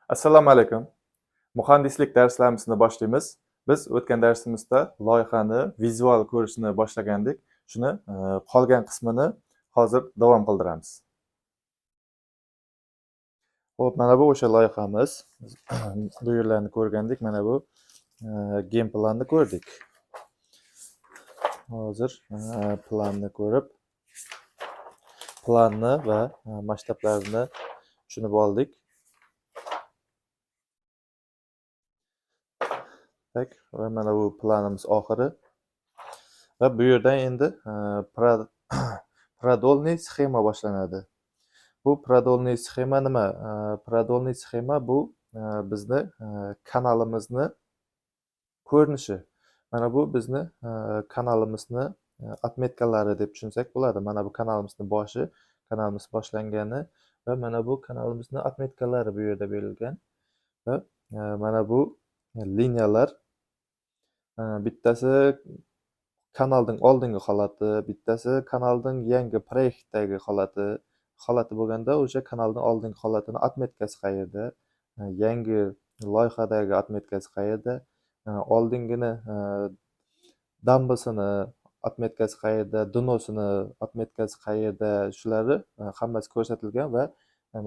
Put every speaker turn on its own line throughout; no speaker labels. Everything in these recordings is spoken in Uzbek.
Assalomu alaykum. Muhandislik darslarimizni boshlaymiz. Biz o'tgan darsimizda loyihani vizual ko'rishni boshlagandik. Shuni qolgan qismini hozir davom qildiramiz. Xo'p, mana bu o'sha loyihamiz. Bu yerlarni ko'rgandik. Mana bu game planni ko'rdik. Hozir planni ko'rib, planni va masshtablarini tushunib oldik. Va mana bu planimiz oxiri. Va bu yerdan endi prodolniy sxema boshlanadi. Bu prodolniy sxema nima? Prodolniy sxema bu bizni kanalimizni ko'rinishi. Mana bu bizni kanalimizni отметкалari deb tushunsak bo'ladi. Mana bu kanalimizni boshi, kanalimiz boshlangani va mana bu kanalimizni отметкалari bu yerda berilgan. Va mana bu liniyalar bittasi kanalning oldingi holati, bittasi kanalning yangi proyektdagi holati bo'lganda o'sha kanalning oldingi holatini отметкасы qayerda, yangi loyihadagi отметкасы qayerda, oldingini dambasini отметкасы qayerda, dnosini отметкасы qayerda, shularni hammasi ko'rsatilgan va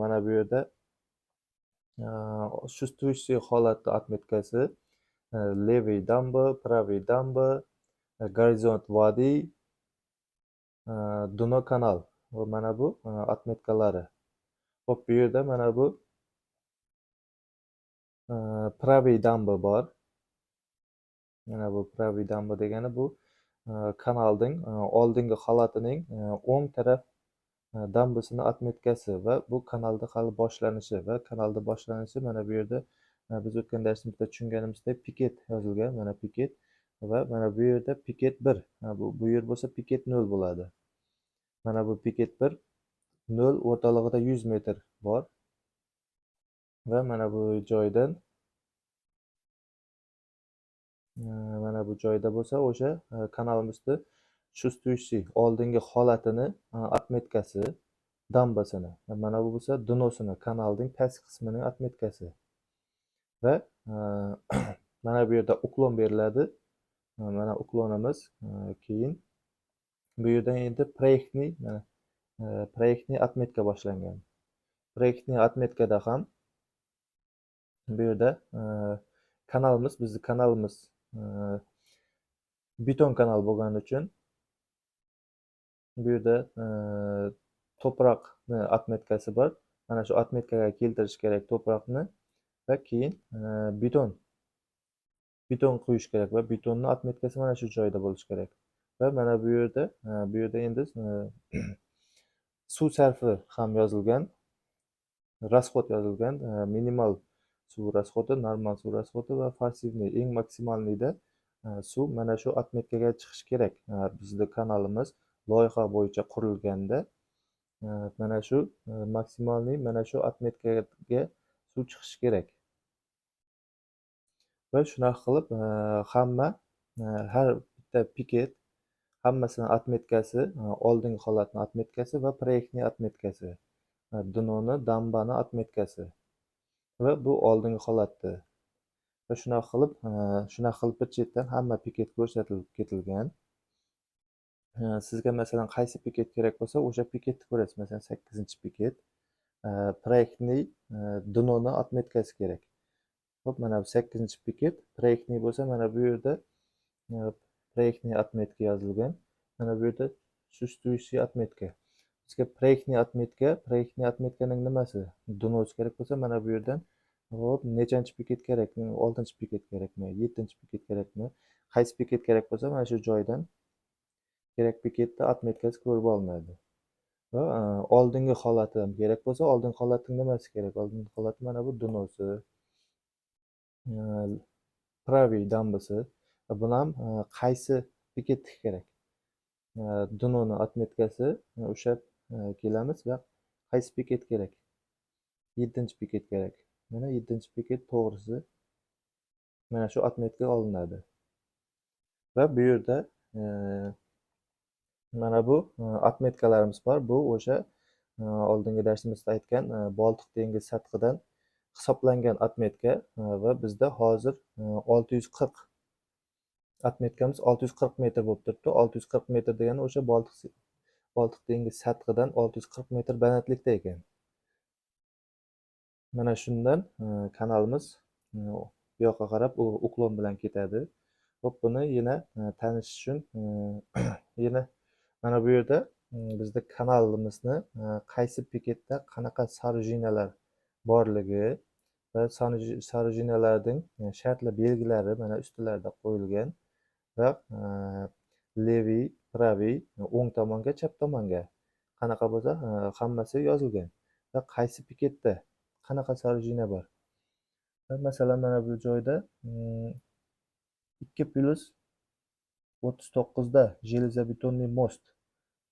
mana bu yerda чувствующий holatni отметкасы, levый дамба, правый дамба, gorizont vodiy, dno kanal va mana bu отметкалari. Xo'p, bu yerda mana bu правый damba bor. Mana bu правый damba degani bu kanalning oldingi holatining o'ng taraf dambasini отметкасы va bu kanalda hali boshlanishi va kanalda boshlanishi mana bu yerda biz o'tgan darsimizda tushunganimizdek piket yozilgan. Mana piket va mana bu yerda piket 1. Bu yer bo'lsa piket 0 bo'ladi. Mana bu piket 1 0 o'rtalig'ida 100 metr bor. Va mana bu joydan mana bu joyda bo'lsa o'sha kanalimizni чувствующий oldingi holatini отметкасы, dambasini. Mana bu bo'lsa dnosini, kanalning pastki qismining отметкасы. Va mana bu yerda uklon beriladi. Mana uklonimiz keyin bu yerdan endi proyektniy отметка boshlangan. Proyektniy отметкада ham bu yerda bizni kanalimiz beton kanal bo'lgani uchun bu yerda to'proqni отметкасы bor. Mana shu отметкаga keltirish kerak to'proqni va keyin beton quyish kerak va betonni отметкасы mana shu joyda bo'lishi kerak. Va mana bu yerda endi suv sarfi ham yozilgan, расход yozilgan, minimal suv расходi, normal suv расходi va passivniy, eng maksimalniyda suv mana shu отметкаga chiqishi kerak. Bizning kanalimiz loyiha bo'yicha qurilganda mana shu maksimalniy mana shu отметкаga suv chiqishi kerak. Va shunaqa qilib har bitta piket hammasini отметкасы, oldingi holatni отметкасы va proyektniy отметкасы, dnoni, dambani отметкасы va bu oldingi holatda. Va shunaqa qilib bir chetdan hamma piket ko'rsatilib ketilgan. Sizga masalan qaysi piket kerak bo'lsa, o'sha piketni ko'rasiz. Masalan, 8-piket proyektniy dnoni отметкасы kerak. Xo'p, mana bu 8-piket proyektniy bo'lsa, mana bu yerda proyektniy отметка yozilgan. Mana bu yerda чувствующий отметка. Bizga proyektniy отметкаning nimasi? Dnosi kerak bo'lsa, mana bu yerdan hop nechanchi piket kerak? 6-piket kerakmi? 7-piket kerakmi? Qaysi piket kerak bo'lsa, mana shu joydan kerak piketni отметкасы ko'rib olinadi. Va oldingi holati ham kerak bo'lsa, oldingi holatning nimasi kerak? Oldingi holati mana bu dnosi, правый dambasi. Buni ham qaysi piketga kerak? Dnoni отметкасы ushlab kelamiz va qaysi piket kerak? 7-piket kerak. Mana 7-piket to'g'risi mana shu отметка olinadi. Va bu yerda mana bu отметкаlarimiz bor. Bu o'sha oldingi darsimizda aytgan Boltiq dengiz sathidan hisoblangan otmetka va bizda hozir 640 otmetkamiz 640 metr bo'lib turibdi. 640 metr degani o'sha Boltiq dengizi sathidan 640 metr balandlikda ekan. Mana shundan kanalimiz bu yoqqa qarab uklon bilan ketadi. Xo'p, buni yana tanishish uchun yana mana bu yerda bizda kanalimizni qaysi bekatda qanaqa soorужениялар borligi va soorуженияларning shartli belgilari mana ustilarida qo'yilgan va leviy, praviy, o'ng tomonga, chap tomonga qanaqa bo'lsa hammasi yozilgan va qaysi bekatda qanaqa soorужение bor. Masalan, mana bu joyda 2+39 da железобетонный most.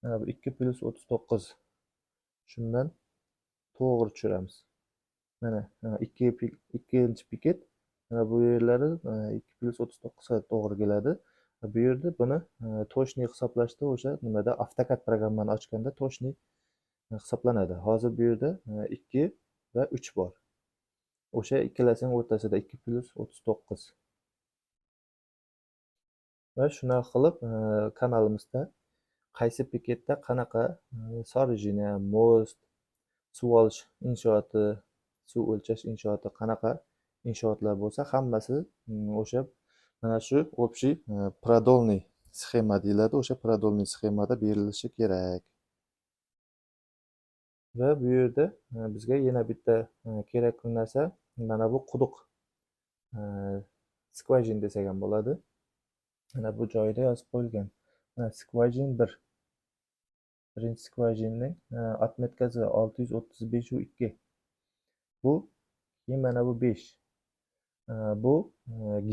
Mana bu 2+39. Shundan to'g'ri tushiramiz. Mana ikkinchi bekat. Mana bu yerlari 2+39 ga to'g'ri keladi. Bu yerda buni точный hisoblashda o'sha nimada AutoCAD programmani ochganda точный hisoblanadi. Hozir bu yerda 2 va 3 bor. O'sha ikkalasining o'rtasida 2+39. Va shunaqa qilib kanalimizda qaysi bekatda qanaqa soorужение, most, suv olish inshooti, suv o'lchash inshooti, qanaqa inshootlar bo'lsa, hammasi o'sha mana shu общий продольный sxema deyiladi. O'sha продольный sxemada berilishi kerak. Va bu yerda bizga yana bitta kerakli narsa mana bu quduq. Skvajin desak ham bo'ladi. Mana bu joyda yozib qo'yilgan. Skvajin 1. Birinchi skvajinning otmetkasi 635/2. Bu keyin mana bu 5. Bu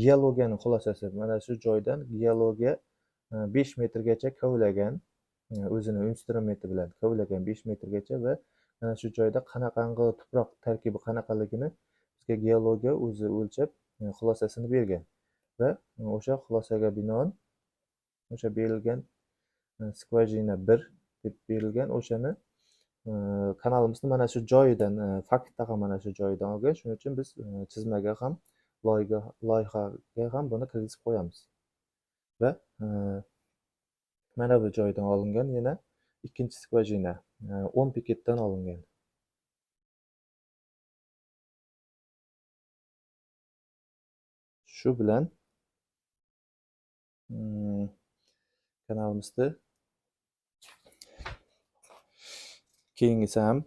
geologiyaning xulosasi. Mana shu joydan geologiya 5 metrgacha kovlagan, o'zini instrumenti bilan kovlagan 5 metrgacha va mana shu joyda qanaqangi tuproq tarkibi qanaqaligini bizga geologiya o'zi o'lchab xulosasini bergan va o'sha xulosaga binoan o'sha berilgan skvajina 1 deb berilgan o'shani kanalimizni mana shu joyidan faktda ham mana shu joyidan olgan. Shuning uchun biz chizmaga ham loyihaga ham buni kirgizib qo'yamiz. Va mana bu joydan olingan yana ikkinchi skvajina 10 bekatdan olingan. Shu bilan kanalimizni keyingisi ham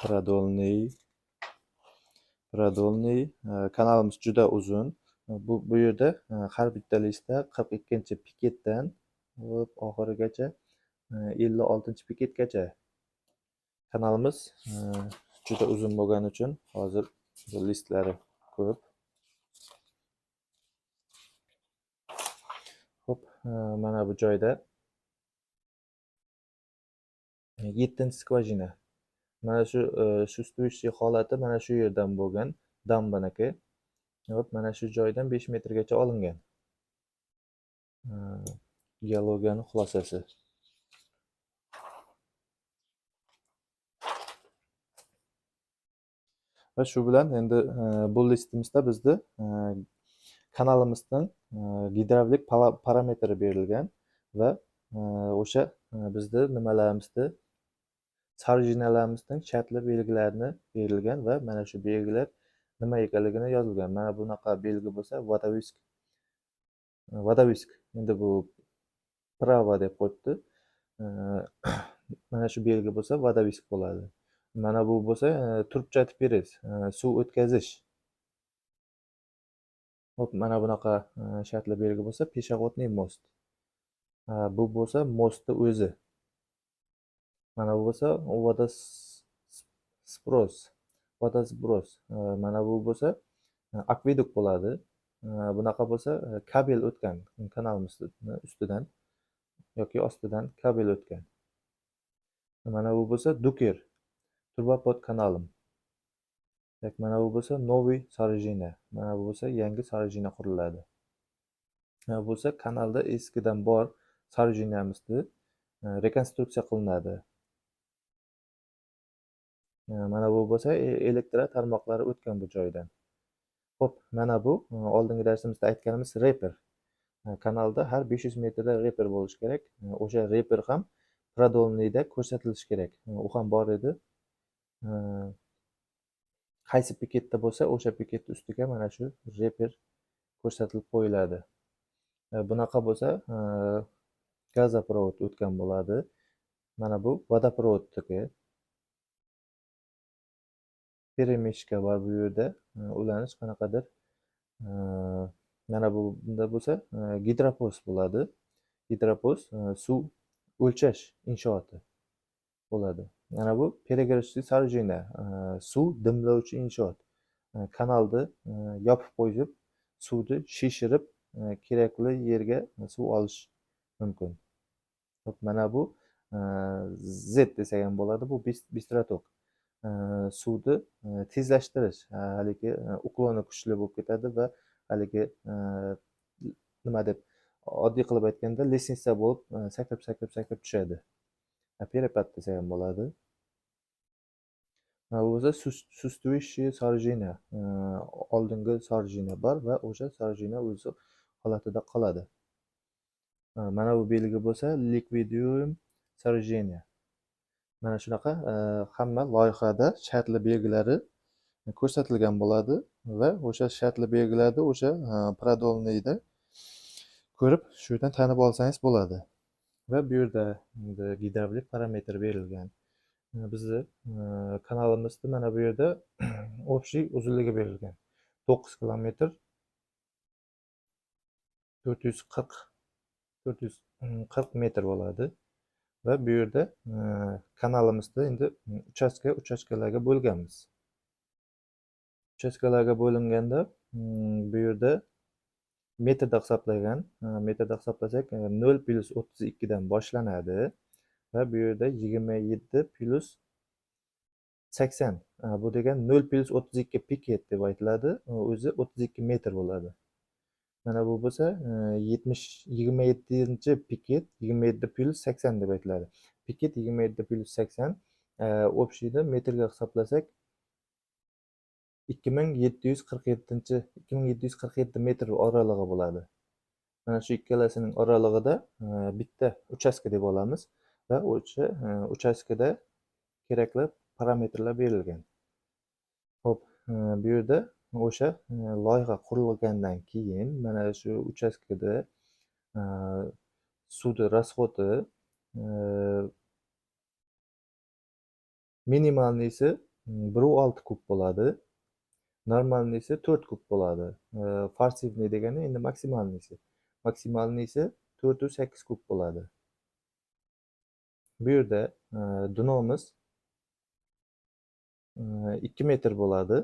продольный kanalimiz juda uzun. Bu yerda har bitta listda 42-bekatdan oxirigacha 56-bekatgacha kanalimiz juda uzun bo'lgani uchun hozir listlari ko'p. Xo'p, mana bu joyda 7-skvajina. Mana shu sustuvishli holati mana shu yerdan bo'lgan, dambaniki. Hop, mana shu joydan 5 metrgacha olingan. Geologiyaning xulosasi. Va shu bilan endi bu listimizda bizda kanalimizning gidravlik parametri berilgan va o'sha bizda nimalarimizni soorужениялаrimizning shartli belgilarini berilgan va mana shu belgilar nima ekanligini yozilgan. Mana bunaqa belgi bo'lsa vodovisk. Endi bu pravo deb qo'yibdi. Mana shu belgi bo'lsa vodovisk bo'ladi. Mana bu bo'lsa trubчатый перец, suv o'tkazish. Hop, mana bunaqa shartli belgi bo'lsa пешеходный мост. Bu bo'lsa mostni o'zi. Mana bu bo'lsa vodosbros. Mana bu bo'lsa akveduk bo'ladi. Bunaqa bo'lsa kabel o'tgan kanalimiz ustidan yoki ostidan kabel o'tgan. Mana bu bo'lsa duker, turbopod kanalim. Mana bu bo'lsa новый сооружение. Mana bu bo'lsa yangi soorужение quriladi. Mana bu bo'lsa kanalda eskidan bor soorужениямizda rekonstruksiya qilinadi. Mana bu bo'lsa elektr tarmoqlari o'tgan bu joydan. Xo'p, mana bu oldingi darsimizda aytganimiz reper. Kanalda har 500 metrda reper bo'lishi kerak. O'sha reper ham продольныйda ko'rsatilishi kerak. U ham bor edi. Qaysi bekatda bo'lsa, o'sha bekat ustiga mana shu reper ko'rsatilib qo'yiladi. Bunaqa bo'lsa, gazoprovod o'tgan bo'ladi. Mana bu vodoprovodniki. Перемычка bor bu yerda. Ulanish qanaqadir. Mana bunda bo'lsa, gidropost bo'ladi. Gidropost suv o'lchash inshooti bo'ladi. Mana bu перегородочный сооружение, suv dimlovchi inshoot. Kanalni yopib qo'yib, suvni shishirib, kerakli yerga suv olish mumkin. Xo'p, mana bu Z desak ham bo'ladi. Bu bistrotok. Suvni tezlashtirish. Haligi ukloni kuchli bo'lib ketadi va haligi nima deb oddiy qilib aytganda lestnitsa bo'lib sakrab tushadi. Перепад desak ham bo'ladi. O'zi существующее сооружение, oldingi soorужение bor va o'sha soorужение o'zi holatida qoladi. Mana bu belgi bo'lsa liquidium soorужение. Mana shunaqa hamma loyihada shartli belgilari ko'rsatilgan bo'ladi va o'sha shartli belgilarni o'sha продольныйda ko'rib, shu yerdan tanib olsangiz bo'ladi. Va bu yerda gidravlik parametr berilgan. Bizni kanalimizda mana bu yerda общий uzunligi berilgan. 9 kilometr 440 metr bo'ladi. Va bu yerda kanalimizda endi uchastkalarga bo'lganmiz. Uchastkalarga bo'linganda bu yerda metrda hisoblagan. Metrda hisoblasak 0 plus 32 dan boshlanadi va bu yerda 27 plus 80. Bu degan 0 plus 32 piket deb aytiladi. O'zi 32 metr bo'ladi. Mana bu bo'lsa 27-chi piket 27 plus 80 deb aytiladi. Piket 27 plus 80 общийni metrga hisoblasak 2747 metr oralig'i bo'ladi. Mana shu ikkalasining oralig'ida bitta uchastka deb olamiz va o'sha uchastkada kerakli parametrlar berilgan. Xo'p, bu yerda o'sha loyiha qurilgandan keyin mana shu uchastkada suvni расходi minimalnisi 1,6 kub bo'ladi. Normalnisi 4 kub bo'ladi. Forsivniy degani endi maksimalnisi. Maksimalnisi 4,8 kub bo'ladi. Bu yerda dnomiz 2 metr bo'ladi.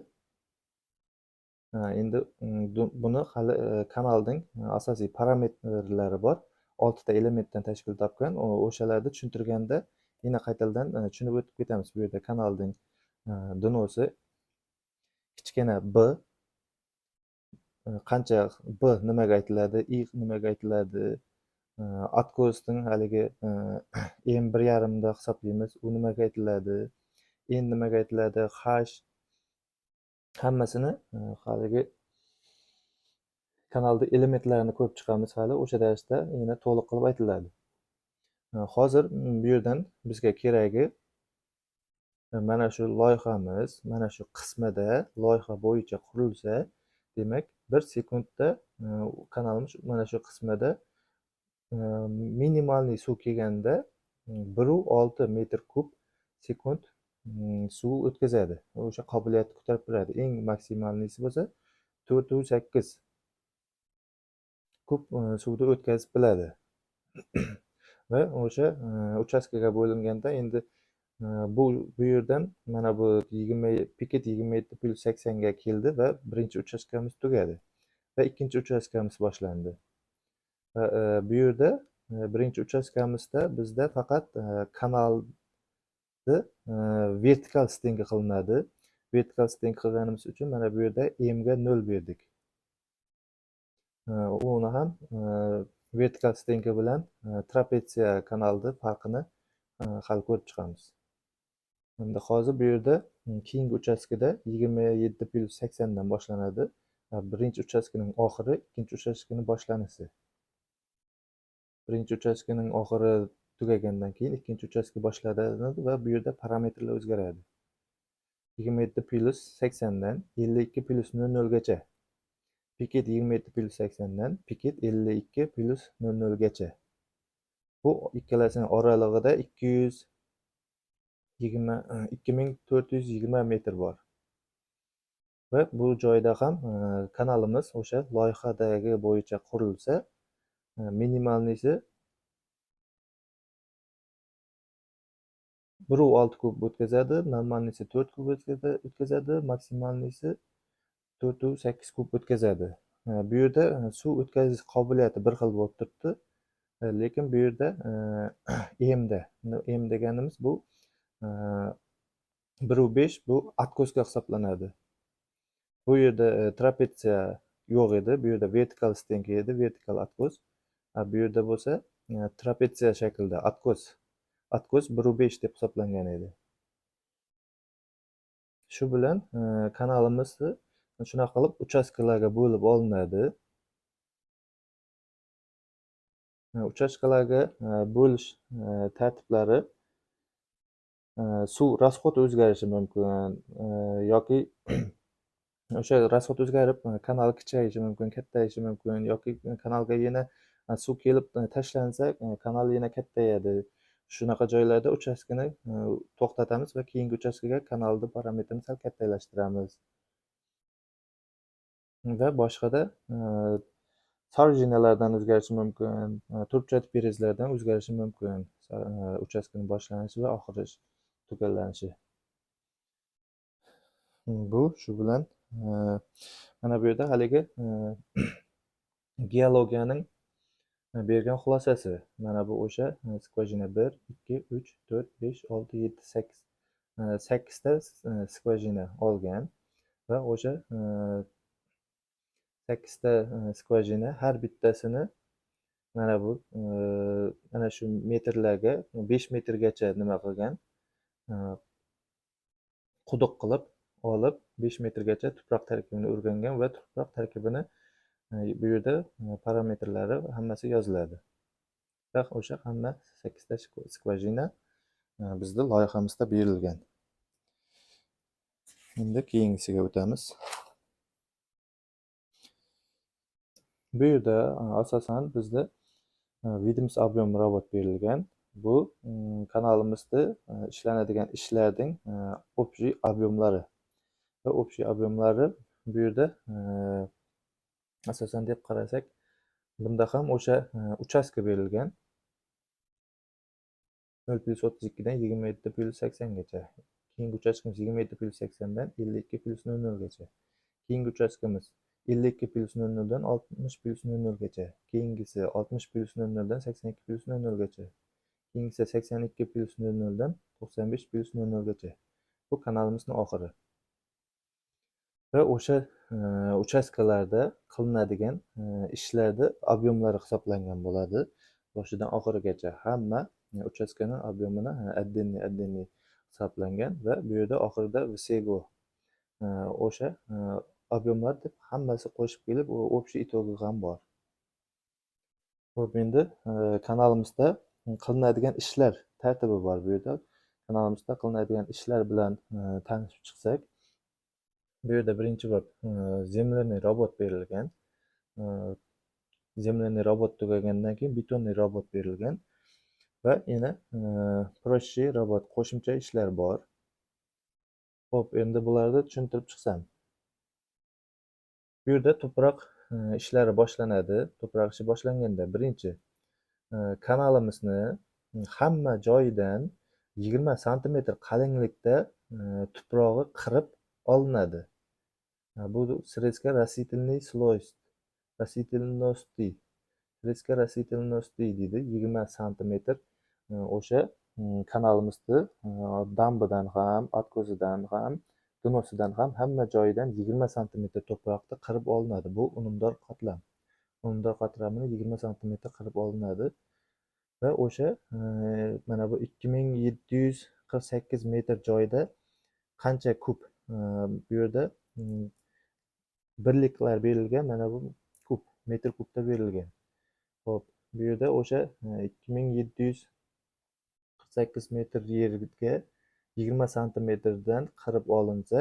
Endi buni hali kanalning asosiy parametrlari bor. 6 ta elementdan tashkil topgan. O'shalarni tushuntirganda yana qaytadan tushunib o'tib ketamiz. Bu yerda kanalning dnosi kichkina b, qancha b nimaga aytiladi, i nimaga aytiladi, откосning haligi m1,5 da hisoblaymiz, u nimaga aytiladi, n nimaga aytiladi, h hammasini haligi kanalda elementlarini ko'rib chiqamiz hali o'sha darsda yana to'liq qilib aytiladi. Hozir bu yerdan bizga keragi mana shu loyihamiz mana shu qismida loyiha bo'yicha qurilsa, demak 1 sekundda kanalimiz mana shu qismida minimalniy suv kelganda 1,6 metr kub sekund suv o'tkazadi. O'sha qobiliyatni ko'tarib turadi. Eng maksimalnisi bo'lsa 4,8 kub suvni o'tkazib biladi. Va o'sha uchastkaga bo'linganda endi bu yerdan mana bu piket 27 plus 80 ga keldi va birinchi uchastkamiz tugadi va ikkinchi uchastkamiz boshlandi. Va bu yerda birinchi uchastkamizda bizda faqat kanalni vertikal stengi qilinadi. Vertikal steng qilganimiz uchun mana bu yerda m ga 0 berdik. Uni ham vertikal stengi bilan trapetsiya kanalni farqini hal ko'rib chiqamiz. Endi hozir bu yerda keyingi uchastkada 27+80 dan boshlanadi. Birinchi uchastkaning oxiri ikkinchi uchastkaning boshlanishi. Birinchi uchastkaning oxiri tugagandan keyin ikkinchi uchastka boshlanadi va bu yerda parametrlar o'zgaradi. 27+80 dan 52+00 gacha. Piket 27+80 dan piket 52+00 gacha. Bu ikkalasining oralig'ida 2420 metr bor. Va bu joyda ham kanalimiz o'sha loyihadagi bo'yicha qurilsa, minimalnisi 1,6 kub o'tkazadi, normalnisi 4 kub o'tkazadi, maksimalnisi 4,8 kub o'tkazadi. Bu yerda suv o'tkazish qobiliyati bir xil bo'lib turibdi. Lekin bu yerda emda, em deganimiz bu 1,5 bu откоска hisoblanadi. Bu yerda trapetsiya yo'q edi, bu yerda vertikal stenka edi, vertikal откос. Bu yerda bo'lsa trapetsiya shaklida откос 1,5 deb hisoblangan edi. Shu bilan kanalimiz shunaqa qilib uchastkalarga bo'lib olinadi. Uchastkalarga bo'lish tartiblari suv rasxod o'zgarishi mumkin yoki o'sha rasxod o'zgarib kanal kichayishi mumkin, kattayishi mumkin yoki kanalga yana suv kelib tashlansa kanal yana kattayadi. Shunaqa joylarda uchastkani to'xtatamiz va keyingi uchastkaga kanalni parametrini sal kattalashtiramiz. Va boshqada sarjinalardan o'zgarishi mumkin, to'rtchat perezlardan o'zgarishi mumkin uchastkaning boshlanishi va oxiri tugallanishi. Bu shu bilan mana bu yerda haligi geologiyaning bergan xulosasi. Mana bu o'sha skvajina 1, 2, 3, 4, 5, 6, 7, 8. 8 ta skvajina olgan va o'sha 8 ta skvajina har bittasini mana bu mana shu metrlarga 5 metrgacha nima qilgan, quduq qilib olib 5 metrgacha tuproq tarkibini o'rgangan va tuproq tarkibini bu yerda parametrlari hammasi yoziladi. Va o'sha hamma 8 ta skvajina bizning loyihamizda berilgan. Endi keyingisiga o'tamiz. Bu yerda asosan bizda видимость объем robot berilgan. Bu kanalimizda ishlanadigan ishlarning общий объемlari va общий объемlari bu yerda asosan deb qarasak, bunda ham o'sha uchastka berilgan. 0+32 dan 27+80 gacha. Keyingi uchastkamiz 27+80 dan 52+00 gacha. Keyingi uchastkamiz 52+00 dan 60+00 gacha. Keyingisi 60+00 dan 82+00 gacha. Keyingisi 82+00 dan 95+00 gacha. Bu kanalimizning oxiri. Va o'sha uchastkalarda qilinadigan ishlarda объемlari hisoblangan bo'ladi. Boshidan oxirigacha hamma uchastkaning объемini отдельный hisoblangan va bu yerda oxirida всего o'sha объемlar deb hammasi qo'shib kelib общий итоgi ham bor. Xo'p, endi kanalimizda qilinadigan ishlar tartibi bor bu yerda. Kanalimizda qilinadigan ishlar bilan tanishib chiqsak, bu yerda birinchi bob земляный robot berilgan. Земляный robot tugagandan keyin betonный robot berilgan va yana proshchий robot qo'shimcha ishlar bor. Xo'p, endi bularni tushuntirib chiqsam. Bu yerda tuproq ishlari boshlanadi. Tuproq ishi boshlanganda birinchi kanalimizni hamma joyidan 20 santimetr qalinglikda tuprog'i qirib olinadi. Bu срезка растительный слойств, растительности. Срезка растительности deydi. 20 santimetr o'sha kanalimizni dambidan ham, откосidan ham, dnosidan ham hamma joyidan 20 santimetr tuproqni qirib olinadi. Bu unumdor qatlam. Unumdor qatlamini 20 santimetr qirib olinadi va o'sha mana bu 2700 48 metr joyda qancha kub bu yerda birliklar berilgan, mana bu kub, metr kubda berilgan. Xo'p, bu yerda o'sha 2748 metr yerga 20 santimetrdan qirib olinsa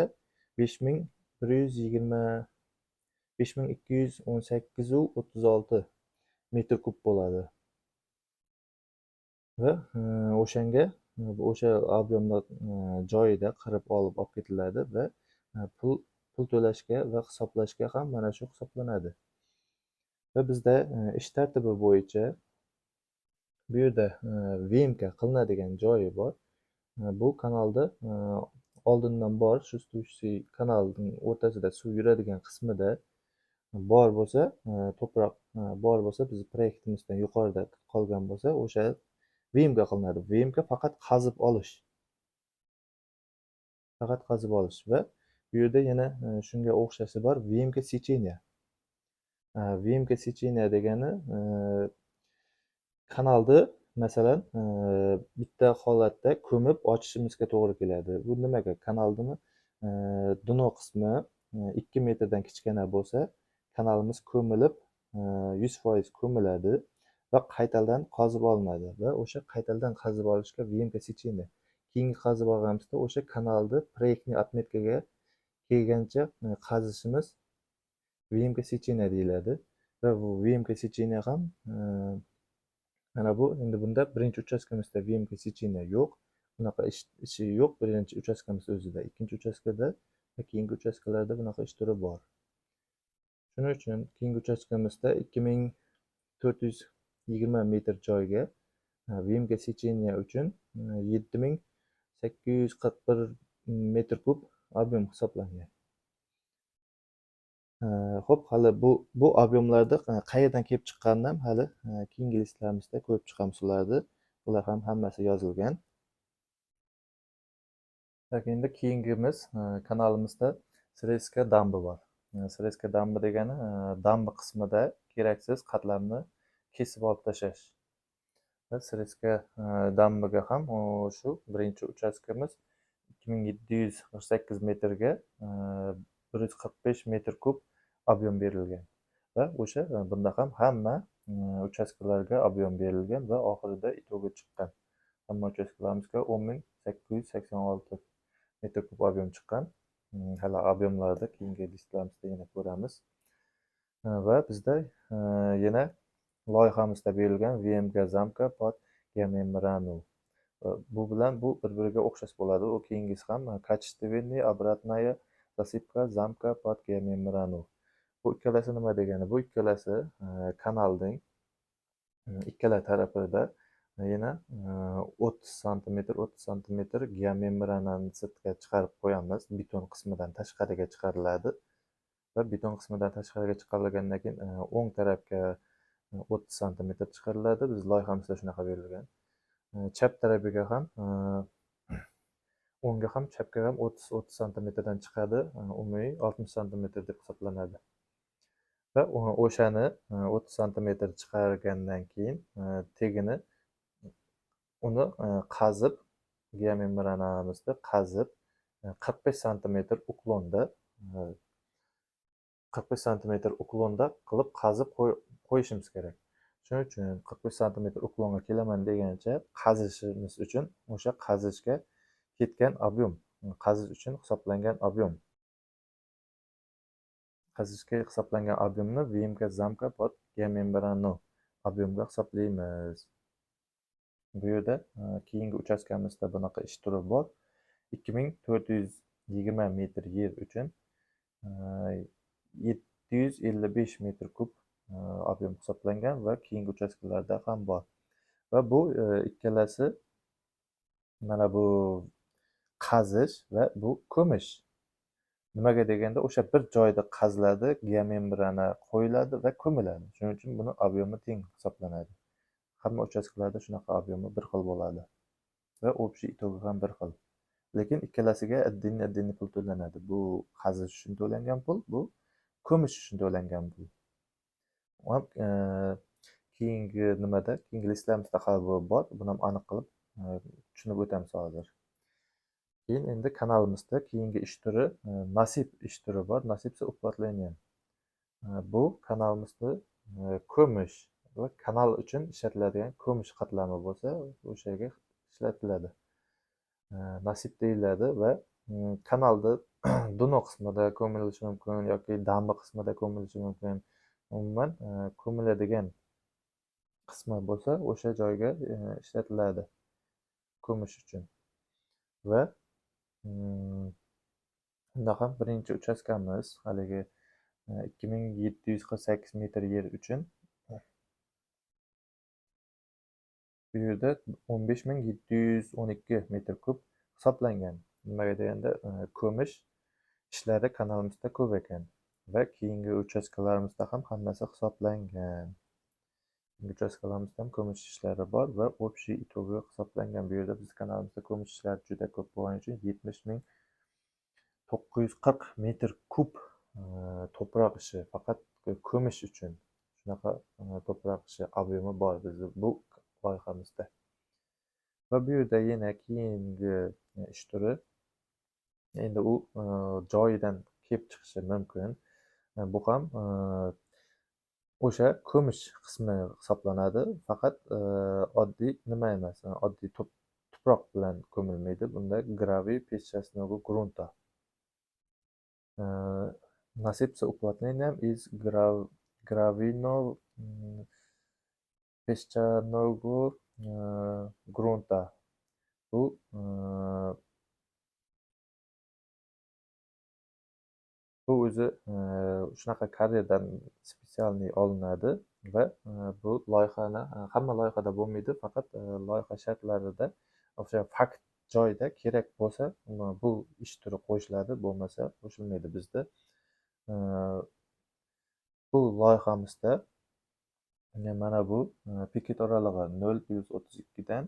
5218,36 metr kub bo'ladi. Va o'shanga o'sha ob'yomni joyida qirib olib ketiladi va pul to'lashga va hisoblashga ham mana shu hisoblanadi. Va bizda ish tartibi bo'yicha bu yerda VMK qilinadigan joyi bor. Bu kanalda oldindan bor shu kanalning o'rtasida suv yuradigan qismida bor bo'lsa, to'proq bor bo'lsa, biz proyektimizdan yuqorida qolgan bo'lsa, o'sha VMK qilinadi. VMK faqat qazib olish. Faqat qazib olish va bu yerda yana shunga o'xshashi bor, VMK secheniya. VMK secheniya degani kanalni masalan bitta holatda ko'mib ochishimizga to'g'ri keladi. Bu nimaga? Kanalni dno qismi 2 metrdan kichkina bo'lsa, kanalimiz ko'milib 100% ko'miladi va qaytadan qazib olinadi va o'sha qaytadan qazib olishga VMK secheniya. Keyingi qazib olganimizda o'sha kanalni proyektniy отметкаga kelgancha qazishimiz VMK secheniya deyiladi va bu VMK secheniya ham mana bu endi bunda birinchi uchastkamizda VMK secheniya yo'q. Bunaqa ishi yo'q birinchi uchastkamiz o'zida. Ikkinchi uchastkada va keyingi uchastkalarda bunaqa ish turi bor. Shuning uchun keyingi uchastkamizda 2420 metr joyga VMK secheniya uchun 7841 metr kub ob'yom hisoblangan. Xo'p, hali bu ob'yomlarni qayerdan kelib chiqqanini ham hali keyingi listlarimizda ko'rib chiqamiz ularni. Ular ham hammasi yozilgan. Endi keyingimiz kanalimizda srezka dambi bor. Srezka dambi degani dambi qismida keraksiz qatlamni kesib olib tashlash. Va srezka dambiga ham shu birinchi uchastkamiz 2748 metrga 145 metr kub ob'yom berilgan va o'sha bunda ham hamma uchastkalarga ob'yom berilgan va oxirida itogi chiqqan. Hamma uchastkalarimizga 10886 metr kub ob'yom chiqqan. Hali ob'yomlarda keyingi listlarimizda yana ko'ramiz. Va bizda yana loyihamizda berilgan VMK zamka под geomembranu. Bu bilan bu bir-biriga o'xshash bo'ladi. U keyingisi ham качественный обратная засыпка zamka под geomembranu. Bu ikkalasi nima degani? Bu ikkalasi kanalning ikkala tarafida yana 30 sm geomembranani sirtga chiqarib qo'yamiz. Beton qismidan tashqariga chiqariladi va beton qismidan tashqariga chiqarilgandan keyin o'ng tarafga 30 sm chiqariladi. Biz loyihamizda shunaqa berilgan. Chap tarafiga ham o'ngga ham chapga ham 30 santimetrdan chiqadi. Umumiy 60 santimetr deb hisoblanadi. Va o'shani 30 santimetr chiqargandan keyin tegini uni qazib, geomembranamizni qazib 45 santimetr uklonda 45 santimetr uklonda qilib qazib qo'yishimiz kerak. Shuning uchun 45 santimetr uklonga kelaman degancha qazishimiz uchun o'sha qazishga ketgan ob'yom, qazish uchun hisoblangan ob'yom. Qazishga hisoblangan ob'yomni VMK zamka под geomembranu ob'yomga hisoblaymiz. Bu yerda keyingi uchastkamizda bunaqa ish turi bor. 2420 metr yer uchun 755 metr kub ob'yom hisoblangan va keyingi uchastkalarda ham bor. Va bu ikkalasi mana bu qazish va bu ko'mish. Nimaga deganda o'sha bir joyda qaziladi, geomembrana qo'yiladi va ko'miladi. Shuning uchun buni ob'yomi teng hisoblanadi. Hamma uchastkalarda shunaqa ob'yomi bir xil bo'ladi va общий itogi ham bir xil. Lekin ikkalasiga отдельно pul to'lanadi. Bu qazish uchun to'langan pul, bu ko'mish uchun to'langan pul. Keyingi nimada, keyingi listlarimizda hali bor. Buni ham aniq qilib tushunib o'tamiz hozir. Keyin endi kanalimizda keyingi ish turi nasib ish turi bor. Nasib уплотнением. Bu kanalimizda ko'mish va kanal uchun ishlatiladigan ko'mish qatlami bo'lsa, o'shaga ishlatiladi. Nasib deyiladi va kanalda dno qismida ko'milishi mumkin yoki damba qismida ko'milishi mumkin. Umuman ko'miladigan qismi bo'lsa, o'sha joyga ishlatiladi ko'mish uchun. Va unda ham birinchi uchastkamiz haligi 2748 metr yer uchun bu yerda 15712 metr kub hisoblangan. Nimaga deganda ko'mish ishlari kanalimizda ko'p ekan va keyingi uchastkalarimizda ham hammasi hisoblangan. Uchastkalarimizda ham ko'mish ishlari bor va общий itogi hisoblangan. Bu yerda biz kanalimizda ko'mish ishlari juda ko'p bo'lgani uchun 70940 metr kub to'proq ishi faqat ko'mish uchun shunaqa to'proq ishi ob'emi bor bizni bu loyihamizda. Va bu yerda yana keyingi ish turi endi u joyidan kelib chiqishi mumkin. Bu ham o'sha ko'mish qismi hisoblanadi. Faqat oddiy nima emas, oddiy tuproq bilan ko'milmaydi. Bunda graviy песчаного грунта. Насыпься уплотнением из гравийно-песчаного грунта. Bu o'zi shunaqa karierdan spetsialniy olinadi va bu loyihani hamma loyihada bo'lmaydi, faqat loyiha shartlarida o'sha fakt joyda kerak bo'lsa bu ish turi qo'shiladi, bo'lmasa qo'shilmaydi. Bizda bu loyihamizda mana bu piket oralig'i 0+32 dan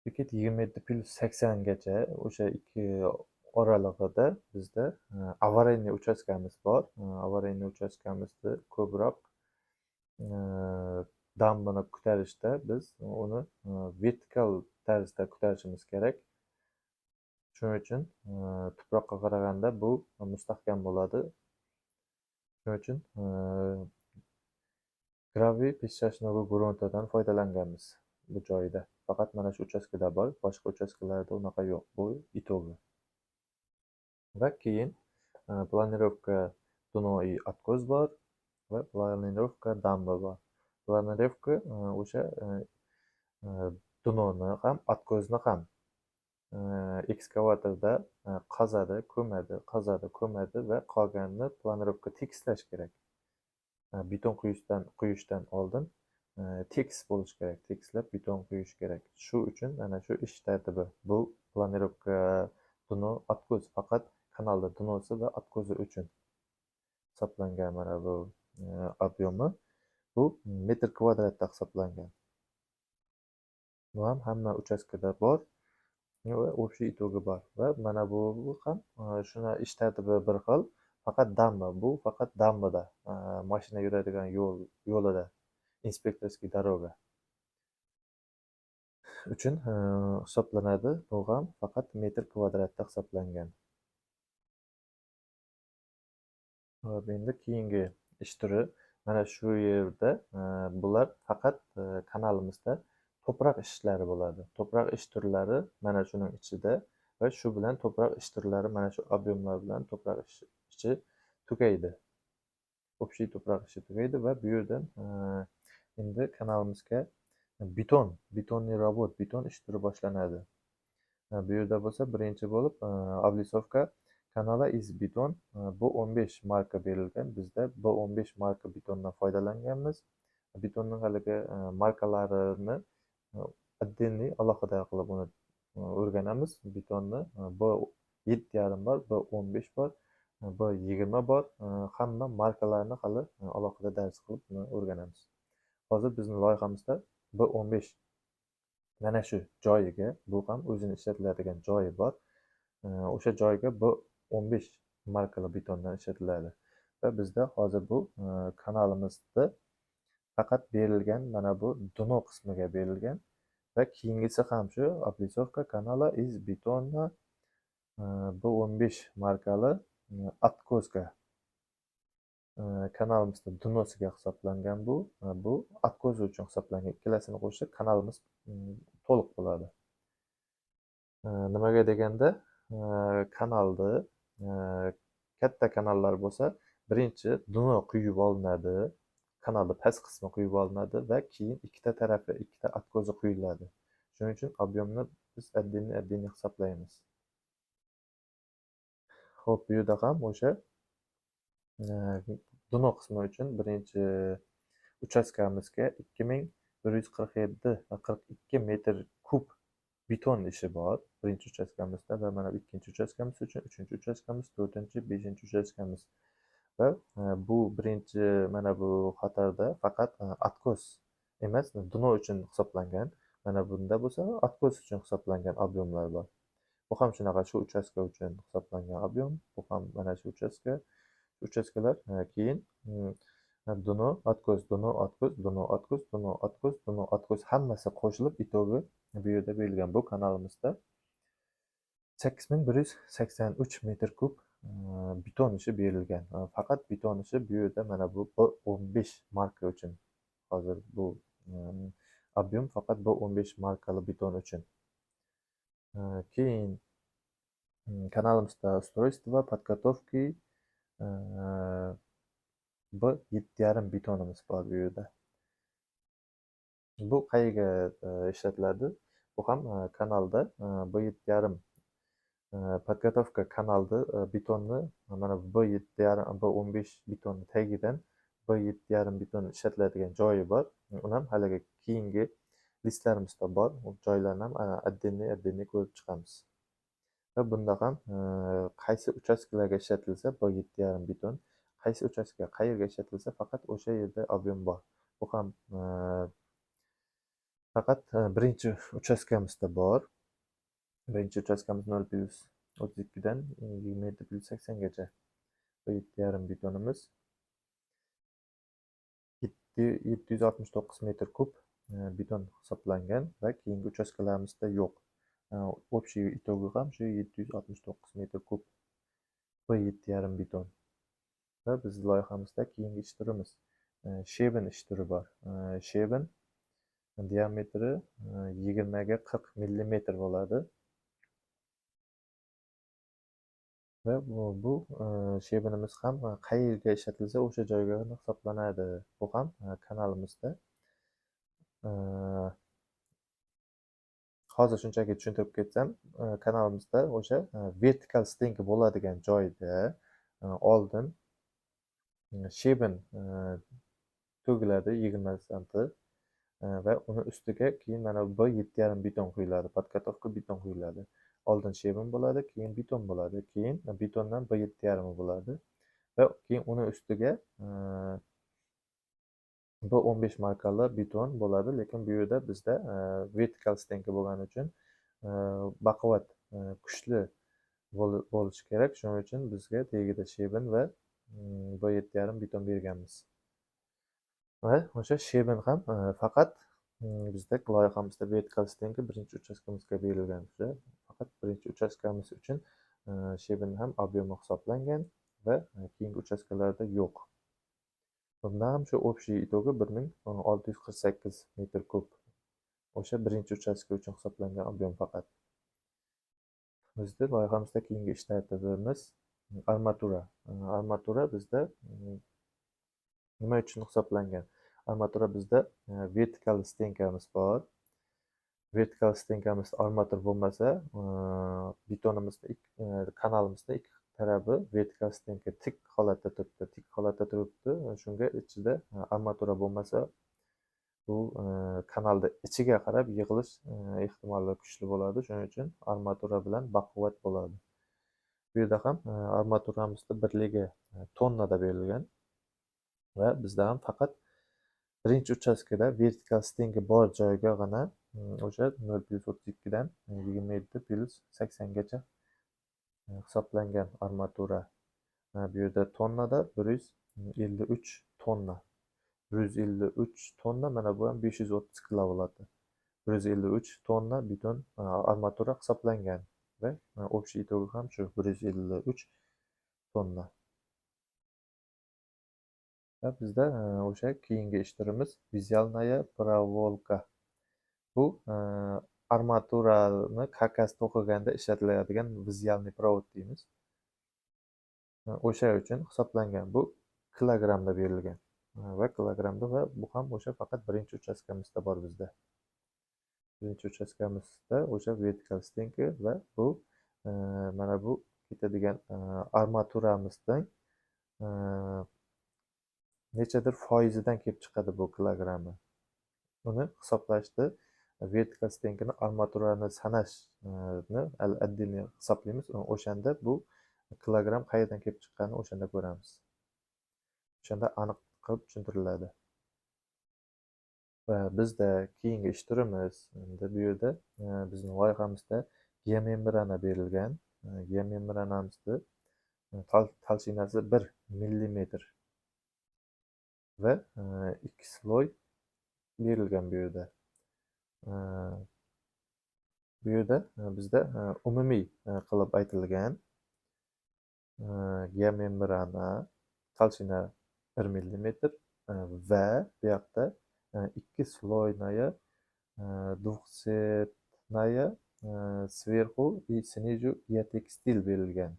piket 27+80 gacha o'sha ikki oralig'ida bizda avariyniy uchastkamiz bor. Avariyniy uchastkamizda ko'proq dambani ko'tarishda biz uni vertikal tarzda ko'tarishimiz kerak. Shuning uchun tuproqqa qaraganda bu mustahkam bo'ladi. Shuning uchun graviy песчаного грунтаdan foydalanganmiz bu joyda. Faqat mana shu uchastkada bor, boshqa uchastkalarda unaqa yo'q. Bu itogi. Va keyin planirovka dno и откос bor va planirovka damba bor. Planirovka o'sha dnoni ham, откосni ham ekskavatorda qazadi, ko'madi va qolganini planirovka tekislash kerak. Beton quyishdan oldin tekis bo'lishi kerak, tekislab beton quyish kerak. Shu uchun ana shu ish tartibi. Bu planirovka dno откос faqat kanalda dnosi va откоsi uchun hisoblangan mana bu ob'emi. Bu metr kvadratda hisoblangan. Bu ham hamma uchastkada bor va общий itogi bor. Va mana bu ham shuna ish tartibi bir xil. Faqat damba, bu faqat dambada, mashina yuradigan yo'lida, inspektorskiy doroga uchun hisoblanadi. Bu ham faqat metr kvadratda hisoblangan. Endi keyingi ish turi mana shu yerda bular faqat kanalimizda to'proq ishlari bo'ladi. To'proq ish turlari mana shuning ichida va shu bilan to'proq ish turlari mana shu ob'emlar bilan to'proq ishi tugaydi. Общий to'proq ishi tugaydi va bu yerdan endi kanalimizga betonniy robot, beton ish turi boshlanadi. Bu yerda bo'lsa birinchi bo'lib облицовка kanala из beton B15 marka berilgan. Bizda B15 marka betondan foydalanganmiz. Betonning haligi markalarini отдельный alohida qilib uni o'rganamiz. Betonni B7,5 bor, B15 bor, B20 bor. Hamma markalarini hali alohida dars qilib uni o'rganamiz. Hozir bizning loyihamizda B15 mana shu joyiga, bu ham o'zini ishlatiladigan joyi bor. O'sha joyga B15 markali betondan ishlatiladi. Va bizda hozir bu kanalimizda faqat berilgan mana bu dno qismiga berilgan. va keyingisi ham shu облицовка kanala из betona B15 markali откоска kanalimizda dnosiga hisoblangan bu откос uchun hisoblangan. Ikkalasini qo'shsak kanalimiz to'liq bo'ladi. Nimaga deganda kanalni katta kanallar bo'lsa, birinchi dno quyib olinadi, kanalni past qismi quyib olinadi va keyin ikkita tarafi, ikkita откоsi quyiladi. Shuning uchun объемni biz отдельно hisoblaymiz. Xo'p, bu yerda ham o'sha dno qismi uchun birinchi uchastkamizga 2147,42 metr kub beton ishi bor. Birinchi uchastkamizda va mana ikkinchi uchastkamiz uchun, uchinchi uchastkamiz, to'rtinchi, beshinchi uchastkamiz. Va bu birinchi mana bu xatarda faqat откос emas, dno uchun hisoblangan. Mana bunda bo'lsa, откос uchun hisoblangan объемlar bor. Bu ham shunaqa, shu uchastka uchun hisoblangan объем, bu ham mana shu uchastkalar keyin dno, откос, dno, откос, dno, откос, dno, откос, dno, откос hammasi qo'shilib itogi bu yerda berilgan. Bu kanalimizda 8183 metr kub beton ishi berilgan. Faqat beton ishi bu yerda mana bu B15 marka uchun. Hozir bu объем faqat B15 markali beton uchun. Keyin kanalimizda устройство подготовки B7,5 betonimiz bor bu yerda. Bu qayerga ishlatiladi? Bu ham kanalda B7,5 подготовка kanalda betonni mana B7,5 B15 betonni tagidan B7,5 beton ishlatiladigan joyi bor. Uni ham haligi keyingi listlarimizda bor. U joylarni ham отдельно ko'rib chiqamiz. Va bunda ham qaysi uchastkalarga ishlatilsa B7,5 beton, qaysi uchastka qayerga ishlatilsa faqat o'sha yerda объем bor. Bu ham faqat birinchi uchastkamizda bor. Birinchi uchastkamiz 0,32 dan 27,80 gacha. B7,5 betonimiz 769 metr kub beton hisoblangan va keyingi uchastkalarimizda yo'q. Общий itogi ham shu 769 metr kub B7,5 beton. Va biz loyihamizda keyingi ish turimiz shebin ish turi bor. Shebin diametri 20 ga 40 millimetr bo'ladi. Va bu shebinimiz ham qayerga ishlatilsa o'sha joyga hisoblanadi. Bu ham kanalimizda hozir shunchaki tushuntirib ketsam, kanalimizda o'sha vertikal stenka bo'ladigan joyda oldin shebin to'giladi 20 santi va uni ustiga keyin mana bu B7,5 beton quyiladi, podготовка beton quyiladi. Oldin shebin bo'ladi, keyin beton bo'ladi, keyin betondan B7,5 bo'ladi va keyin uni ustiga B15 markali beton bo'ladi, lekin bu yerda bizda vertikal stenka bo'lgani uchun baquvvat, kuchli bo'lishi kerak. Shuning uchun bizga tagida shebin va B7,5 beton berganmiz. Va o'sha shebin ham faqat bizda loyihamizda vertikal stenka birinchi uchastkamizga berilgan. Faqat birinchi uchastkamiz uchun shebin ham объемi hisoblangan va keyingi uchastkalarda yo'q. Bunda ham shu общий itogi 1648 metr kub. O'sha birinchi uchastka uchun hisoblangan объем faqat. Bizda loyihamizda keyingi ish tartibimiz armatura. Armatura bizda nima uchun hisoblangan? Armatura bizda vertikal stenkamiz bor. Vertikal stenkamiz armatura bo'lmasa, betonimizda kanalimizda ikki tarafi vertikal stenka tik holatda turibdi. Shunga ichida armatura bo'lmasa, bu kanalda ichiga qarab yig'ilish ehtimoli kuchli bo'ladi. Shuning uchun armatura bilan baquvvat bo'ladi. Bu yerda ham armaturamizda birligi tonnada berilgan va bizda ham faqat birinchi uchastkada vertikal stenka bor joygagina o'sha 0,32 dan 27,80 gacha hisoblangan armatura. Bu yerda tonnada 153 tonna. 153 tonna, mana bu ham 530 kilo bo'ladi. 153 tonna beton armatura hisoblangan va общий итоги ham shu 153 tonna. Va bizda o'sha keyingi ish turimiz vizyalnaya проволока. Bu armaturani karkas to'qiganda ishlatiladigan vizyalniy provod deymiz. O'sha uchun hisoblangan. Bu kilogrammda berilgan va kilogrammda va bu ham o'sha faqat birinchi uchastkamizda bor bizda. Birinchi uchastkamizda o'sha vertikal stenka va bu mana bu ketadigan armaturamizdan nechadir foizidan kelib chiqadi bu kilogrammi. Uni hisoblashni vertikal stenkani armaturani sanashni отдельно hisoblaymiz. O'shanda bu kilogramm qayerdan kelib chiqqanini o'shanda ko'ramiz. O'shanda aniq qilib tushuntiriladi. Va bizda keyingi ish turimiz endi bu yerda bizning loyihamizda geomembrana berilgan. Geomembranamizni tolchinasi 1 millimetr va 2 sloy berilgan bu yerda. Bu yerda bizda umumiy qilib aytilgan geomembrana tolchina 1 millimetr va bu yoqda 2 слойная двухцветная сверху и снизу geotekstil berilgan.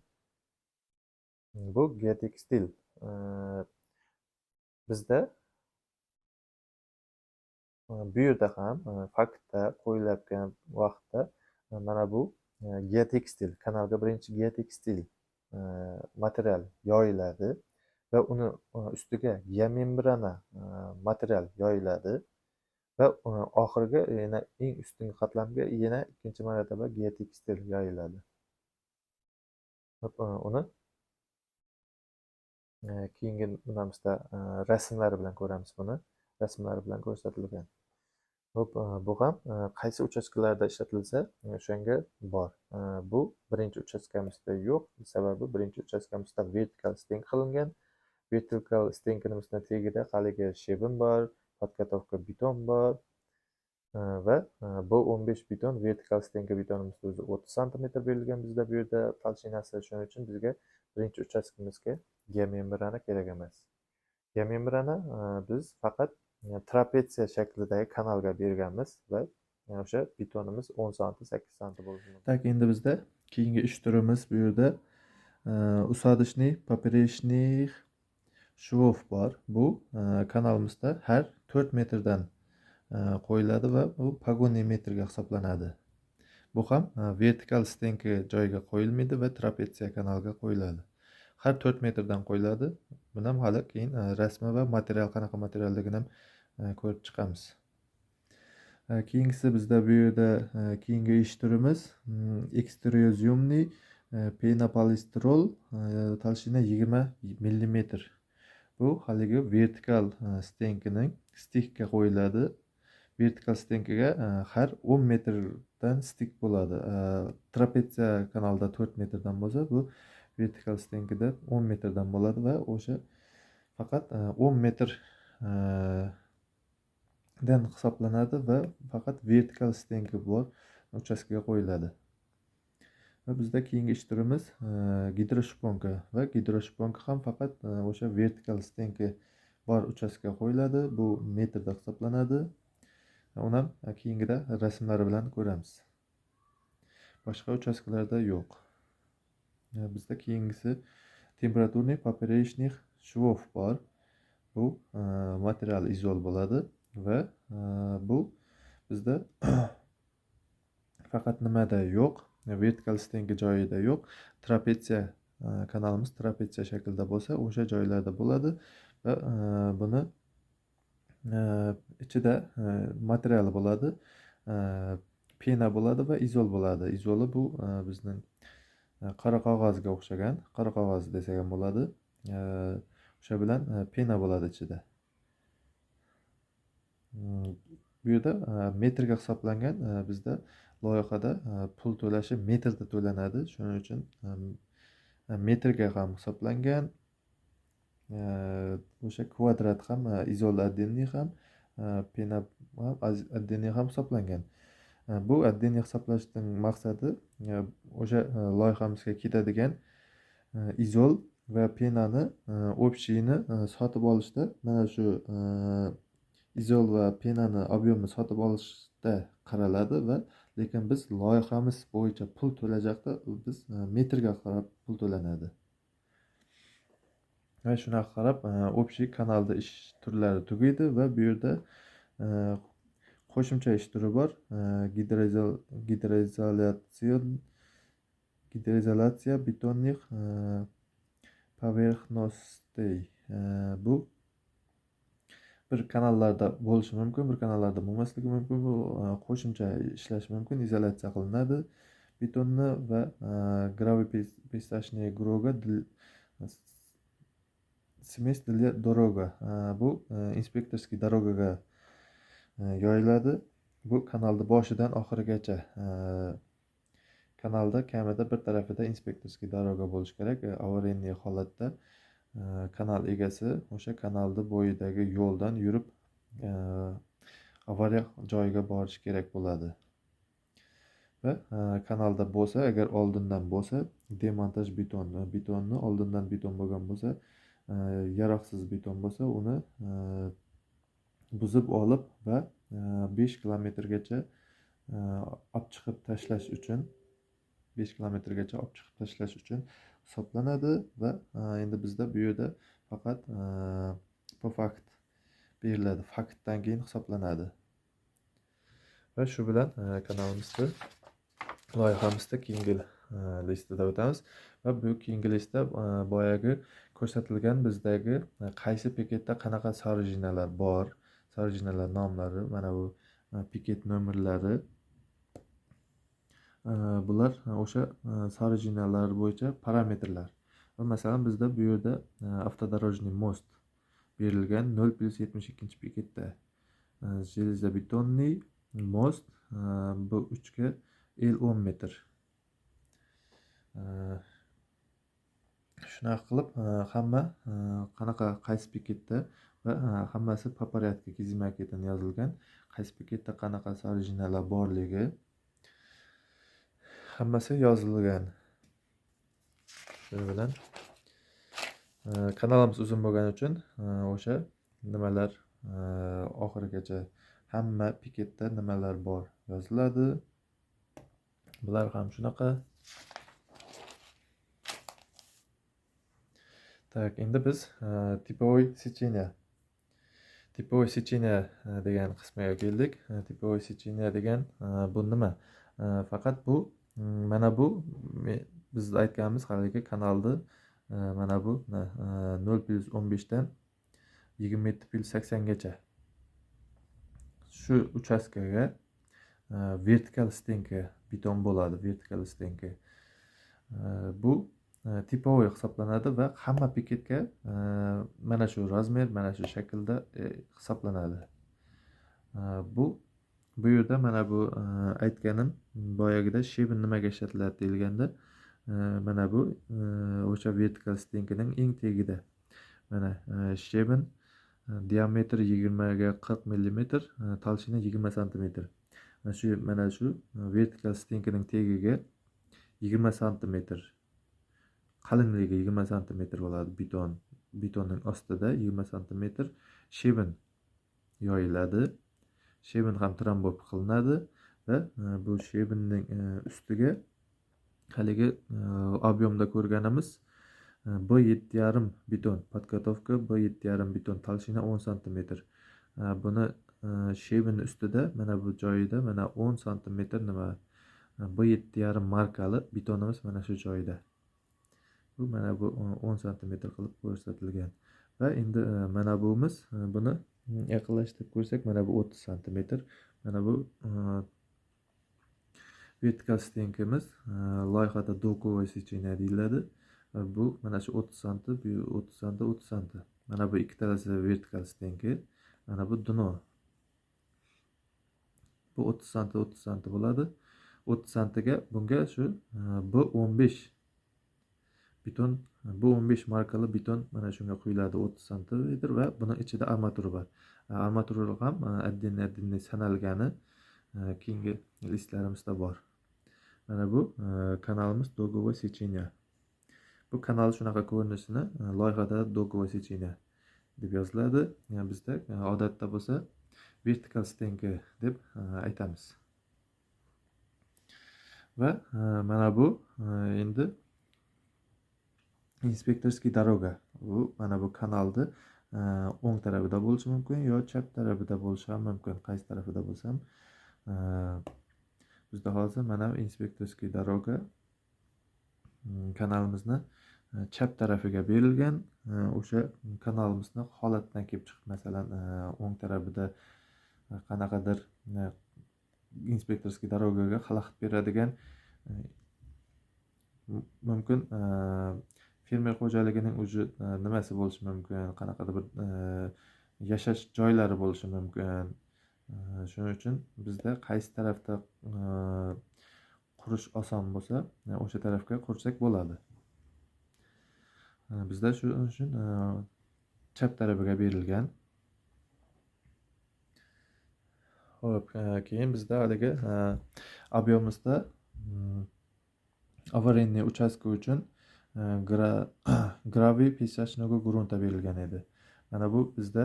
Bu geotekstil bizda bu yerda ham faktda qo'yilayotgan vaqtda mana bu geotekstil kanalga birinchi geotekstil material yoyiladi va uni ustiga geomembrana material yoyiladi va oxirgi yana eng ustungi qatlamga yana ikkinchi marotaba geotekstil yoyiladi. Uni keyingi nimamizda rasmlari bilan ko'ramiz buni. Rasmlari bilan ko'rsatilgan. Bu ham qaysi uchastkalarda ishlatilsa o'shanga bor. Bu birinchi uchastkamizda yo'q. Sababi birinchi uchastkamizda vertikal stenk qilingan. Vertikal stenkinimizning tagida haligi shebim bor, podkatovka beton bor va bu 15 beton vertikal stenka betonimiz o'zi 30 sm berilgan bizda bu yerda tolchinasi. Shuning uchun bizga birinchi uchastkamizga geomembrana kerak emas. Geomembrana biz faqat trapetsiya shaklidagi kanalga berganmiz va o'sha betonimiz 10 sm 8 sm bo'lishi mumkin. Так, endi bizda keyingi ish turimiz bu yerda усадочный поперечных shvov bor. Bu kanalimizda har 4 metrdan qo'yiladi va bu pogoniy metrga hisoblanadi. Bu ham vertikal stenka joyiga qo'yilmaydi va trapetsiya kanalga qo'yiladi. Har 4 metrdan qo'yiladi. Buni ham hali keyin rasmi va material qanaqa materialligini ham ko'rib chiqamiz. Keyingisi bizda bu yerda keyingi ish turimiz ekstruziyumniy penopolistirol tolchina 20 millimetr. Bu haligi vertikal stenkining stikka qo'yiladi. Vertikal stenkiga har 10 metrdan stik bo'ladi. Trapetsiya kanalda 4 metrdan bo'lsa, bu vertikal stenkida 10 metrdan bo'ladi va o'sha faqat 10 metr dan hisoblanadi va faqat vertikal stenki bor uchastkaga qo'yiladi. Va bizda keyingi ish turimiz gidroshponka va gidroshponka ham faqat o'sha vertikal stenki bor uchastkaga qo'yiladi. Bu metrda hisoblanadi. Uni ham keyingida rasmlari bilan ko'ramiz. Boshqa uchastkalarda yo'q. Bizda keyingisi temperaturniy поперечных shvov bor. Bu material izol bo'ladi va bu bizda faqat nimada yo'q, vertikal stenki joyida yo'q. Trapetsiya kanalimiz trapetsiya shaklida bo'lsa, o'sha joylarda bo'ladi va buni ichida material bo'ladi, pena bo'ladi va izol bo'ladi. Izoli bu bizning qora qog'ozga o'xshagan, qora qog'oz desak ham bo'ladi. O'sha bilan pena bo'ladi ichida. Bu yerda metrga hisoblangan, bizda loyihada pul to'lashi metrda to'lanadi. Shuning uchun metrga ham hisoblangan. O'sha kvadrat ham izol отдельный ham pena ham отдельный ham hisoblangan. Bu отдельный hisoblashning maqsadi o'sha loyihamizga ketadigan izol va penani общийni sotib olishda, mana shu izol va penani ob'yomini sotib olishda qaraladi va lekin biz loyihamiz bo'yicha pul to'lajaqda biz metrga qarab pul to'lanadi. Va shunaqa qarab общий kanalda ish turlari tugaydi va bu yerda qo'shimcha ish turi bor. Gidroizolyatsiya betonных поверхностей. Bu bir kanallarda bo'lishi mumkin, bir kanallarda bo'lmasligi mumkin. Bu qo'shimcha ishlashi mumkin, izolyatsiya qilinadi betonni va gravipesachniy gruga смесь для дорога. Bu inspektorskiy dorogaga yoyiladi. Bu kanalda boshidan oxirigacha kanalda kamida bir tarafida inspektorskiy doroga bo'lishi kerak. Avariyniy holatda kanal egasi o'sha kanalda bo'yidagi yo'ldan yurib avariya joyiga borishi kerak bo'ladi. Va kanalda bo'lsa, agar oldindan bo'lsa, demontaj betonni oldindan beton bo'lgan bo'lsa, yaroqsiz beton bo'lsa, uni buzib olib va 5 kilometrgacha olib chiqib tashlash uchun 5 kilometrgacha olib chiqib tashlash uchun hisoblanadi va endi bizda bu yerda faqat bu fakt beriladi. Faktdan keyin hisoblanadi. Va shu bilan kanalimizda loyihamizda keyingi listida o'tamiz va bu keyingi listda boyagi ko'rsatilgan bizdagi qaysi piketda qanaqa sarjinalar bor, sarjinalar nomlari, mana bu piket nomerlari, bular o'sha sarjinalar bo'yicha parametrlar. Va masalan bizda bu yerda avtodorожный most berilgan 0+72 piketda железобетонный most bu 3 ga 10 metr. Shunaqa qilib hamma qanaqa qaysi piketda va hammasi по порядку kezimaketan yozilgan. Qaysi piketda qanaqa sarjinalar borligi hammasi yozilgan. Shu bilan kanalimiz uzun bo'lgani uchun o'sha nimalar oxirigacha hamma piketda nimalar bor yoziladi. Bular ham shunaqa. Так, endi biz tipovoy secheniya degan qismiga keldik. Tipovoy secheniya degan bu nima? Faqat bu mana bu biz aytganimiz haligi kanalda mana bu 0+15 dan 27+80 gacha shu uchastkaga vertikal stenka beton bo'ladi. Vertikal stenka bu tipovoy hisoblanadi va hamma piketga mana shu razmer, mana shu shaklda hisoblanadi. Bu yerda mana bu aytganim boyagida shebin nimaga ishlatiladi deyilganda mana bu o'sha vertikal stenkaning eng tagida. Mana shebin diametri 20 ga 40 mm, tolchini 20 cm. Mana shu vertikal stenkaning tagiga 20 cm qalinligi 20 cm bo'ladi betonning ostida 20 cm shebin yoyiladi. Shebin ham trambob qilinadi va bu shebinning ustiga haligi ob'yomda ko'rganimiz B7,5 beton, podgotovka B7,5 beton, tolchina 10 cm. Buni shebin ustida mana bu joyida mana 10 cm nima B7,5 markali betonimiz mana shu joyida. Bu mana bu 10 cm qilib ko'rsatilgan. Va endi mana bumiz buni yaqinlashtirib ko'rsak, mana bu 30 cm. Mana bu vertikal stenkamiz loyihada dokovoy secheniya deyiladi. Bu mana shu 30 cm, bu 30 cm, 30 cm. Mana bu ikkalasi vertikal stenka. Mana bu dno. Bu 30 cm, 30 cm bo'ladi. 30 cm ga bunga shu B15 beton Bu 15 markali beton mana shunga quyiladi 30 santimetr va buni ichida armatura bor. Armatura ham отдельный sanalgani keyingi listlarimizda bor. Mana bu kanalimiz dogovoy secheniya. Bu kanal shunaqa ko'rinishini loyihada dogovoy secheniya deb yoziladi. Bizda odatda bo'lsa vertikal stenka deb aytamiz. Va mana bu endi inspektorskiy doroga. Bu mana bu kanalni o'ng tarafida bo'lishi mumkin yo chap tarafida bo'lishi ham mumkin. Qaysi tarafida bo'lsa ham bizda hozir mana inspektorskiy doroga kanalimizni chap tarafiga berilgan. O'sha kanalimizni holatdan kelib chiqib, masalan, o'ng tarafida qanaqadir inspektorskiy darogaga xalaqit beradigan mumkin fermer xo'jaligining o'zi nimasi bo'lishi mumkin, qanaqadir bir yashash joylari bo'lishi mumkin. Shuning uchun bizda qaysi tarafda qurish oson bo'lsa, o'sha tarafga qursak bo'ladi. Bizda shuning uchun chap tarafiga berilgan. Xo'p, keyin bizda haligi объемimizda аварийный uchastka uchun graviy pесочного grunta berilgan edi. Mana bu bizda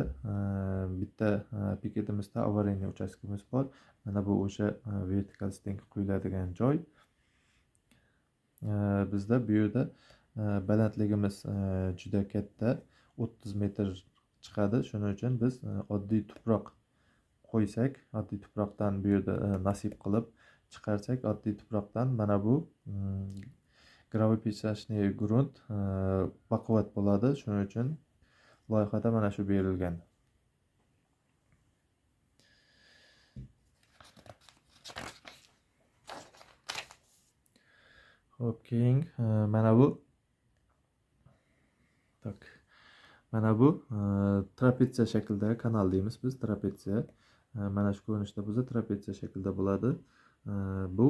bitta piketimizda аварийный uchastkamiz bor. Mana bu o'sha vertikal stenka quyiladigan joy. Bizda bu yerda balandligimiz juda katta, 30 metr chiqadi. Shuning uchun biz oddiy tuproq qo'ysak, oddiy tuproqdan bu yerda nasib qilib chiqarsak, oddiy tuproqdan mana bu graviy pесочный grunt baquvvat bo'ladi. Shuning uchun loyihada mana shu berilgan. Xo'p, keyin mana bu trapetsiya shaklidagi kanal deymiz biz. Trapetsiya mana shu ko'rinishda bo'lsa, trapetsiya shaklida bo'ladi. Bu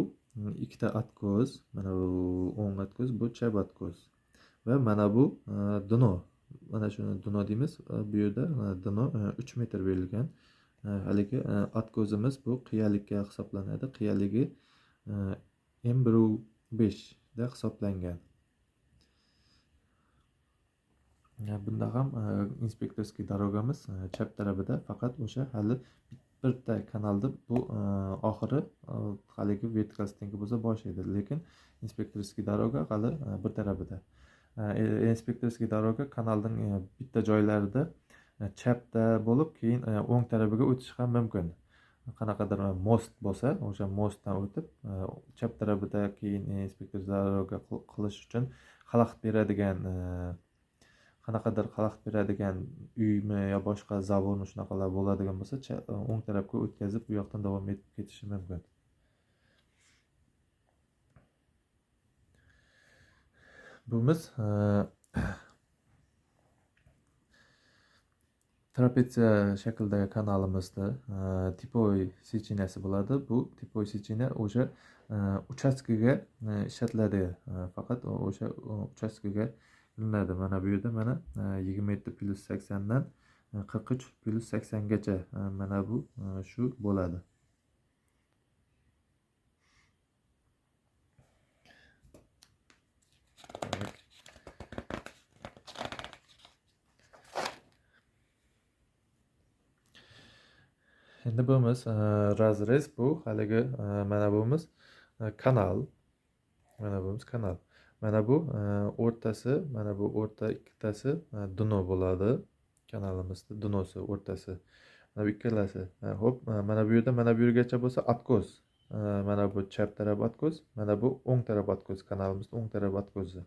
ikkita atkoz, mana bu o'ng atkoz, bu chap atkoz va mana bu dno. Mana shuni dno deymiz. Bu yerda dno 3 metr berilgan. Haligi atkozimiz bu qiyalikka hisoblanadi. Qiyaligi M1.5 da hisoblangan. Bunda ham inspektorskiy darogamiz chap tarafida, faqat o'sha hali bitta kanalda bu oxiri haligi vertikal stenka bo'lsa bosh edi, lekin inspektorskiy daroga hali bir tarafida. Inspektorskiy daroga kanalning bitta joylarida chapda bo'lib, keyin o'ng tarafiga o'tishi ham mumkin. Qanaqadir most bo'lsa, o'sha mostdan o'tib chap tarafida keyin inspektor daroga qilish uchun xalaqit beradigan qanaqadir xalaqit beradigan uymi yo boshqa zavormi shunaqalar bo'ladigan bo'lsa, o'ng tarafga o'tkazib bu yoqdan davom etib ketishi mumkin. Bumiz trapetsiya shaklidagi kanalimizda tipoy secheniyasi bo'ladi. Bu tipoy secheniya o'sha uchastkaga ishlatiladi. Faqat o'sha uchastkaga qilinadi. Mana bu yerda mana 27+80 dan 43+80 gacha mana bu shu bo'ladi. Endi bumiz razrez, bu haligi mana bumiz kanal. Mana bumiz kanal. Mana bu o'rtasi, mana bu o'rta ikkitasi dno bo'ladi. Kanalimizda dnosi o'rtasi. Mana bu ikkalasi. Xo'p, mana bu yerda mana bu yergacha bo'lsa atkoz. Mana bu chap taraf atkoz, mana bu o'ng taraf atkoz, kanalimizning o'ng taraf atkozi.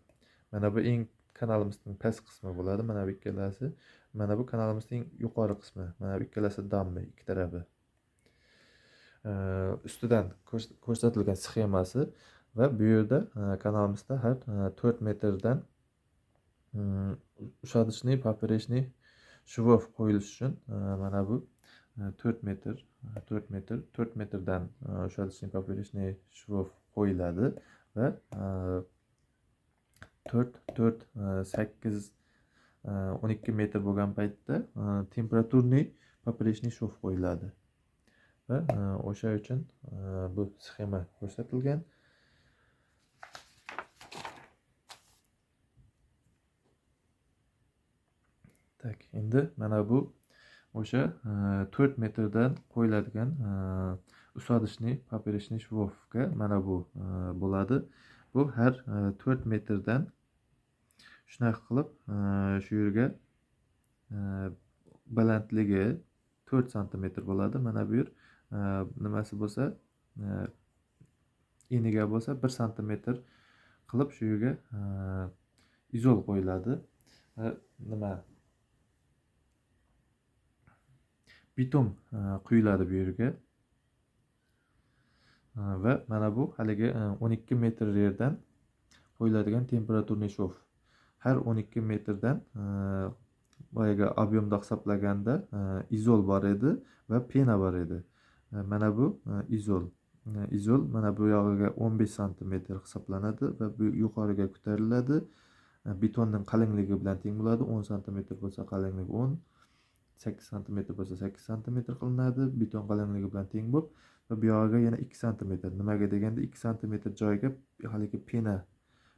Mana bu eng kanalimizning past qismi bo'ladi. Mana bu ikkalasi. Mana bu kanalimizning yuqori qismi. Mana bu ikkalasi dammi, ikki tarafi. Ustidan ko'rsatilgan sxemasi va bu yerda kanalimizda har 4 metrdan ushadishli поперечный shvov qo'yilishi uchun mana bu 4 metrdan ushadishli поперечный shvov qo'yiladi va 4 8 12 metr bo'lgan paytda temperaturniy поперечный shov qo'yiladi va o'sha uchun bu sxema ko'rsatilgan. Tak, endi mana bu o'sha 4 metrdan qo'yiladigan усадочный поперечный shvovga mana bu bo'ladi. Bu har 4 metrdan shunaqa qilib shu yerga balandligi 4 santimetr bo'ladi. Mana bu yer nimasi bo'lsa, eniga bo'lsa 1 santimetr qilib shu yerga izol qo'yiladi. Nima bitum quyiladi bu yerga. Va mana bu haligi 12 metr yerdan qo'yiladigan temperaturniy shov. Har 12 metrdan boyaga ob'yomda hisoblaganda izol bor edi va pena bor edi. Mana bu izol. Izol mana bu yog'iga 15 santimetr hisoblanadi va bu yuqoriga ko'tariladi. Betonning qalingligi bilan teng bo'ladi. 10 santimetr bo'lsa qalingligi 10, 8 santimetr bo'lsa 8 santimetr qilinadi. Beton qalingligi bilan teng bo'lib va bu yog'iga yana 2 santimetr. Nimaga deganda 2 santimetr joyiga haligi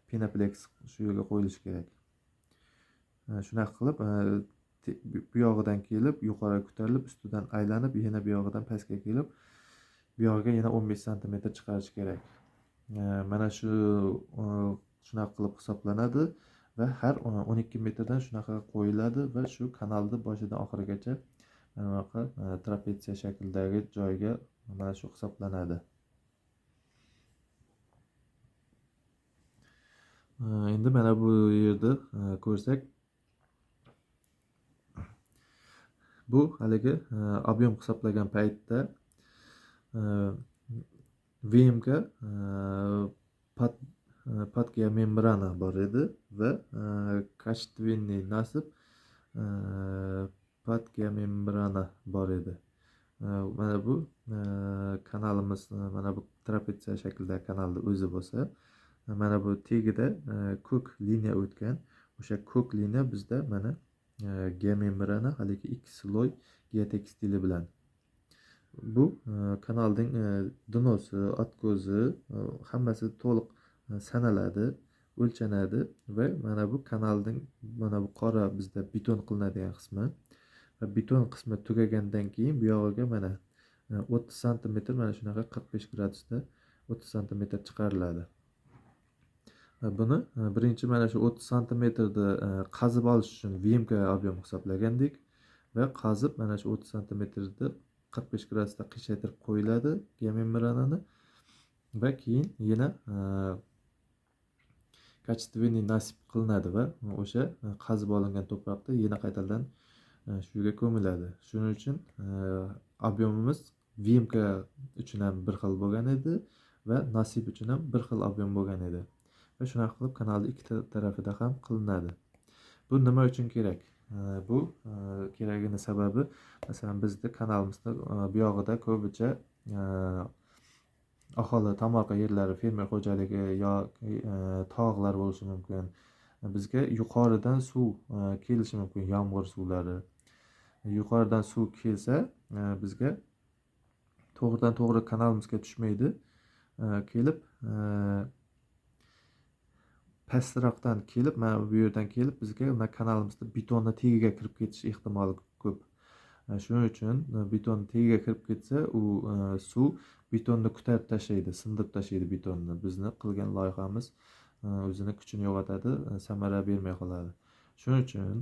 penaplex shu yerga qo'yilishi kerak. Shunaqa qilib bu yog'idan kelib yuqoriga ko'tarilib ustidan aylanib yana bu yog'idan pastga kelib bu yog'iga yana 15 santimetr chiqarish kerak. Mana shunaqa qilib hisoblanadi va har 12 metrdan shunaqa qo'yiladi va shu kanalni boshidan oxirigacha mana bunaqa trapetsiya shaklidagi joyga mana shu hisoblanadi. Endi mana bu yerda ko'rsak, bu haligi ob'yom hisoblagan paytda VMga падкия membrana bor edi va качественный nasib падкия membrana bor edi. Mana bu kanalimiz, mana bu trapetsiya shaklidagi kanalni o'zi bo'lsa, mana bu tagida ko'k liniya o'tgan. O'sha ko'k liniya bizda mana geomembrana haligi ikki sloy geotekstili bilan. Bu kanalning dnosi, otko'zi hammasi to'liq sanaladi, o'lchanadi va mana bu kanalning mana bu qora bizda beton qilinadigan qismi va beton qismi tugagandan keyin bu yog'iga mana 30 santimetr mana shunaqa 45 gradusda 30 santimetr chiqariladi. Buni birinchi mana shu 30 santimetrni qazib olish uchun VMga ob'yom hisoblagandik va qazib mana shu 30 santimetrni 45 gradusda qiyshaytirib qo'yiladi geomembranani va keyin yana качественный nasib qilinadi va o'sha qazib olingan to'proqda yana qaytadan shu yerga ko'miladi. Shuning uchun ob'yomimiz VMga uchun ham bir xil bo'lgan edi va nasib uchun ham bir xil ob'yom bo'lgan edi. Va shunaqa qilib kanalning ikki tarafida ham qilinadi. Bu nima uchun kerak? Bu kerakini sababi, masalan bizda kanalimizda bu yog'ida ko'pincha aholi tomorqa yerlari, fermer xo'jaligi yoki tog'lar bo'lishi mumkin. Bizga yuqoridan suv kelishi mumkin, yomg'ir suvlari. Yuqoridan suv kelsa, bizga to'g'ridan to'g'ri kanalimizga tushmaydi. Kelib pastroqdan kelib, mana bu yerdan kelib bizga kanalimizda betonni tagiga kirib ketish ehtimoli ko'p. Shuning uchun beton tagiga kirib ketsa, u suv betonni ko'tarib tashlaydi, sindirib tashlaydi betonni. Bizni qilgan loyihamiz o'zini kuchini yo'qotadi, samara bermay qoladi. Shuning uchun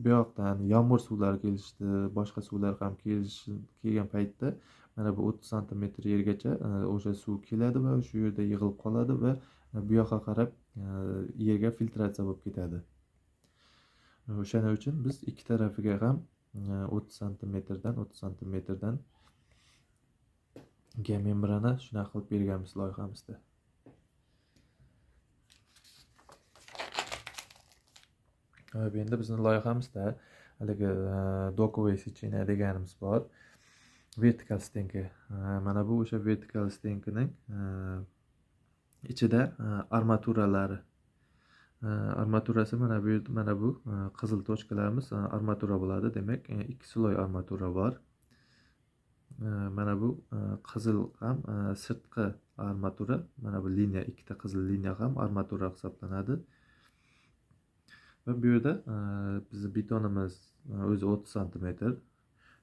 bu yoqdan yomg'ir suvlari kelishdi, boshqa suvlar ham kelgan paytda mana bu 30 santimetr yergacha o'sha suv keladi va shu yerda yig'ilib qoladi va bu yoqqa qarab yerga filtratsiya bo'lib ketadi. O'shaning uchun biz ikki tarafiga ham 30 santimetrdan geomembrana shunaqa qilib berganmiz loyihamizda. Endi bizning loyihamizda haligi dokovый sechение deganimiz bor. Vertikal stenka. Mana bu o'sha vertikal stenkaning ichida armaturalari Armaturasi mana bu yerda, mana bu qizil tochkalarimiz armatura bo'ladi. Demak, ikki sloy armatura bor. Mana bu qizil ham sirtqi armatura. Mana bu liniya, ikkita qizil liniya ham armatura hisoblanadi. Va bu yerda bizni betonimiz o'zi 30 sm.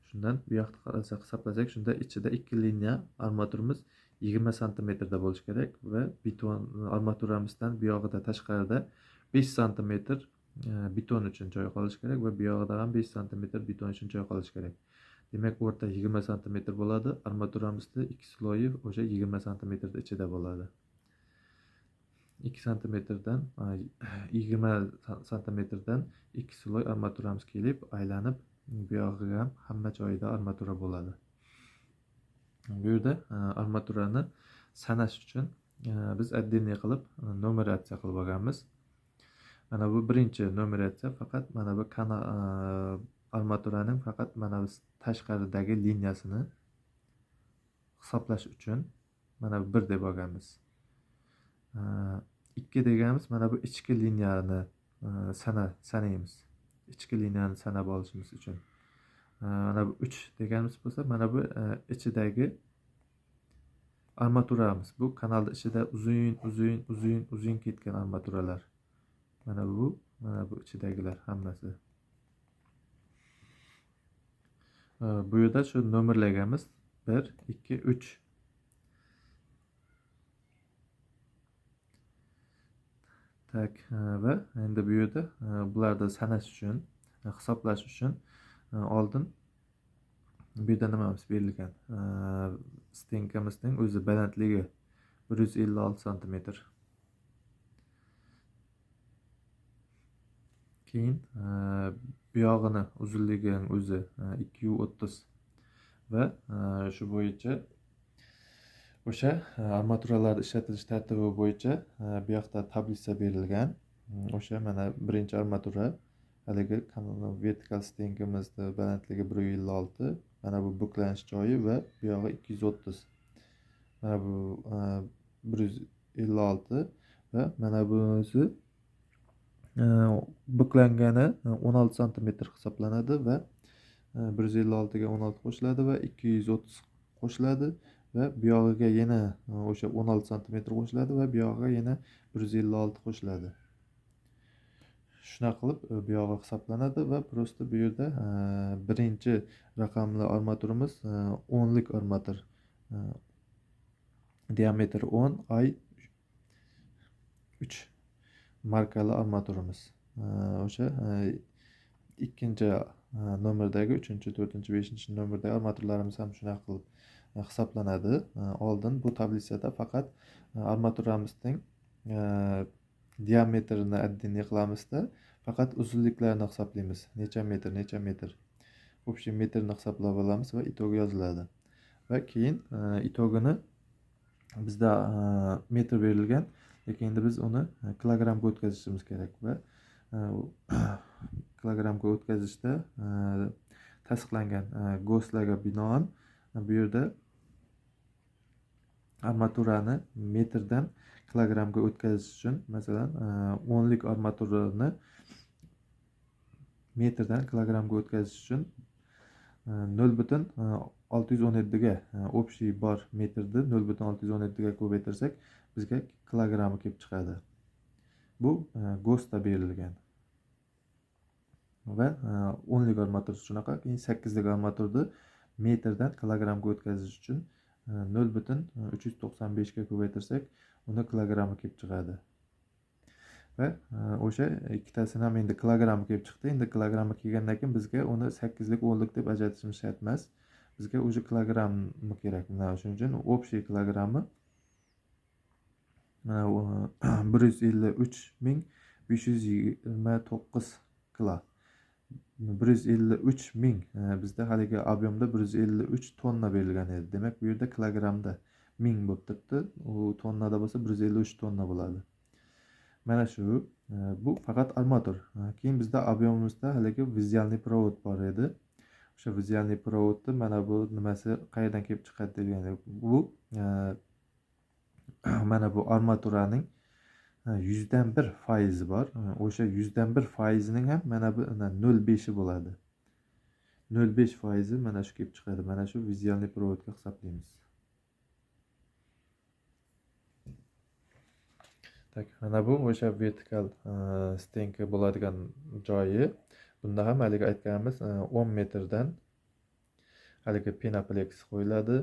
Shundan bu yoqda qarasak, hisoblasak, shunda ichida ikki liniya armaturamiz 20 sm da bo'lishi kerak va beton armaturamizdan bu yog'ida tashqarida 5 sm beton uchun joy qolishi kerak va bu yog'ida ham 5 sm beton uchun joy qolishi kerak. Demak, o'rta 20 sm bo'ladi. Armaturamizda ikki sloyi o'sha 20 sm ichida bo'ladi. 2 santimetrdan 20 santimetrdan 2 sloy armaturamiz kelib aylanib bu yog'iga ham hamma joyida armatura bo'ladi. Bu yerda armaturani sanash uchun biz отдельный qilib numeratsiya qilib olganmiz. Mana bu birinchi numeratsiya, faqat mana bu armaturaning faqat mana bu tashqaridagi liniyasini hisoblash uchun mana bu 1 deb olganmiz. 2 deganimiz mana bu ichki liniyani sanaymiz. Ichki liniyani sanab olishimiz uchun. Mana bu 3 deganimiz bo'lsa, mana bu ichidagi armaturamiz. Bu kanalda ichida uzun ketgan armaturalar. Mana bu ichidagilar hammasi. Bu yerda shu nomerlaganmiz 1, 2, 3. Tak, va endi bu yerda bularni sanash uchun, hisoblash uchun oldin bu yerda nimamiz berilgan? Stenkamizning o'zi balandligi 156 sm. Keyin bu yog'ini uzunligining o'zi 230 va shu bo'yicha o'sha armaturalar ishlatilish tartibi bo'yicha bu yoqda tablitsa berilgan. O'sha mana birinchi armatura, haligi vertikal stenkamizni balandligi 156, mana bu buklanish joyi va bu yog'i 230. Mana bu 156 va mana bunisi buklangani 16 sm hisoblanadi va 156 ga 16 qo'shiladi va 230 qo'shiladi. Va bu yog'iga yana o'sha 16 sm qo'shiladi va bu yog'iga yana 156 qo'shiladi. Shuna qilib bu yog'i hisoblanadi va prosta bu yerda birinchi raqamli armaturamiz 10 lik armatur. Diametri 10, ay 3 markali armaturamiz. O'sha ikkinchi nomerdagi 3-chi, 4-chi, 5-chi nomerdagi armaturlarimiz ham shuna qilib hisoblanadi. Oldin bu tablitsada faqat armaturamizning diametrini отдельный qilamizda, faqat uzunliklarini hisoblaymiz. Necha metr. Общий metrni hisoblab olamiz va itogi yoziladi. Va keyin itogini bizda metr berilgan, lekin endi biz uni kilogramga o'tkazishimiz kerak va kilogramga o'tkazishda tasdiqlangan GOSTlarga binoan bu yerda armaturani metrdan kilogramga o'tkazish uchun, masalan, 10 lik armaturani metrdan kilogramga o'tkazish uchun 0,617 ga общий bor metrni 0,617 ga ko'paytirsak bizga kilogramga kelib chiqadi. Bu GOSTda berilgan. Va 10 lik armatur shunaqa, keyin 8 lik armaturni metrdan kilogramga o'tkazish uchun 0,395 ga ko'paytirsak uni kilogramga kelib chiqadi. Va o'sha ikkitasini ham endi kilogramga kelib chiqdi. Endi kilogramga kelgandan keyin bizga uni 8 lik 10 lik deb ajratishimiz shart emas. Bizga o'sha kilogrammi kerak. Mana shuning uchun общий kilogrammi 153.529 kilo. 153.000 bizda haligi ob'yomda 153 tonna berilgan edi. Demak, bu yerda kilogramda 1000 bo'lib turibdi. U tonnada bo'lsa 153 tonna bo'ladi. Mana shu, bu faqat armatur. Keyin bizda ob'yomimizda haligi vizyalniy provod bor edi. O'sha vizyalniy provodni mana bu nimasi qayerdan kelib chiqadi deganda, bu mana bu armaturaning %1% bor. O'sha %1%ning ham mana bu 0,5 bo'ladi. 0,5% mana shu kelib chiqadi. Mana shu vizualniy provodga hisoblaymiz. Tak, mana bu o'sha vertikal stenka bo'ladigan joyi. Bunda ham haligi aytganimiz 10 metrdan haligi penaplex qo'yiladi.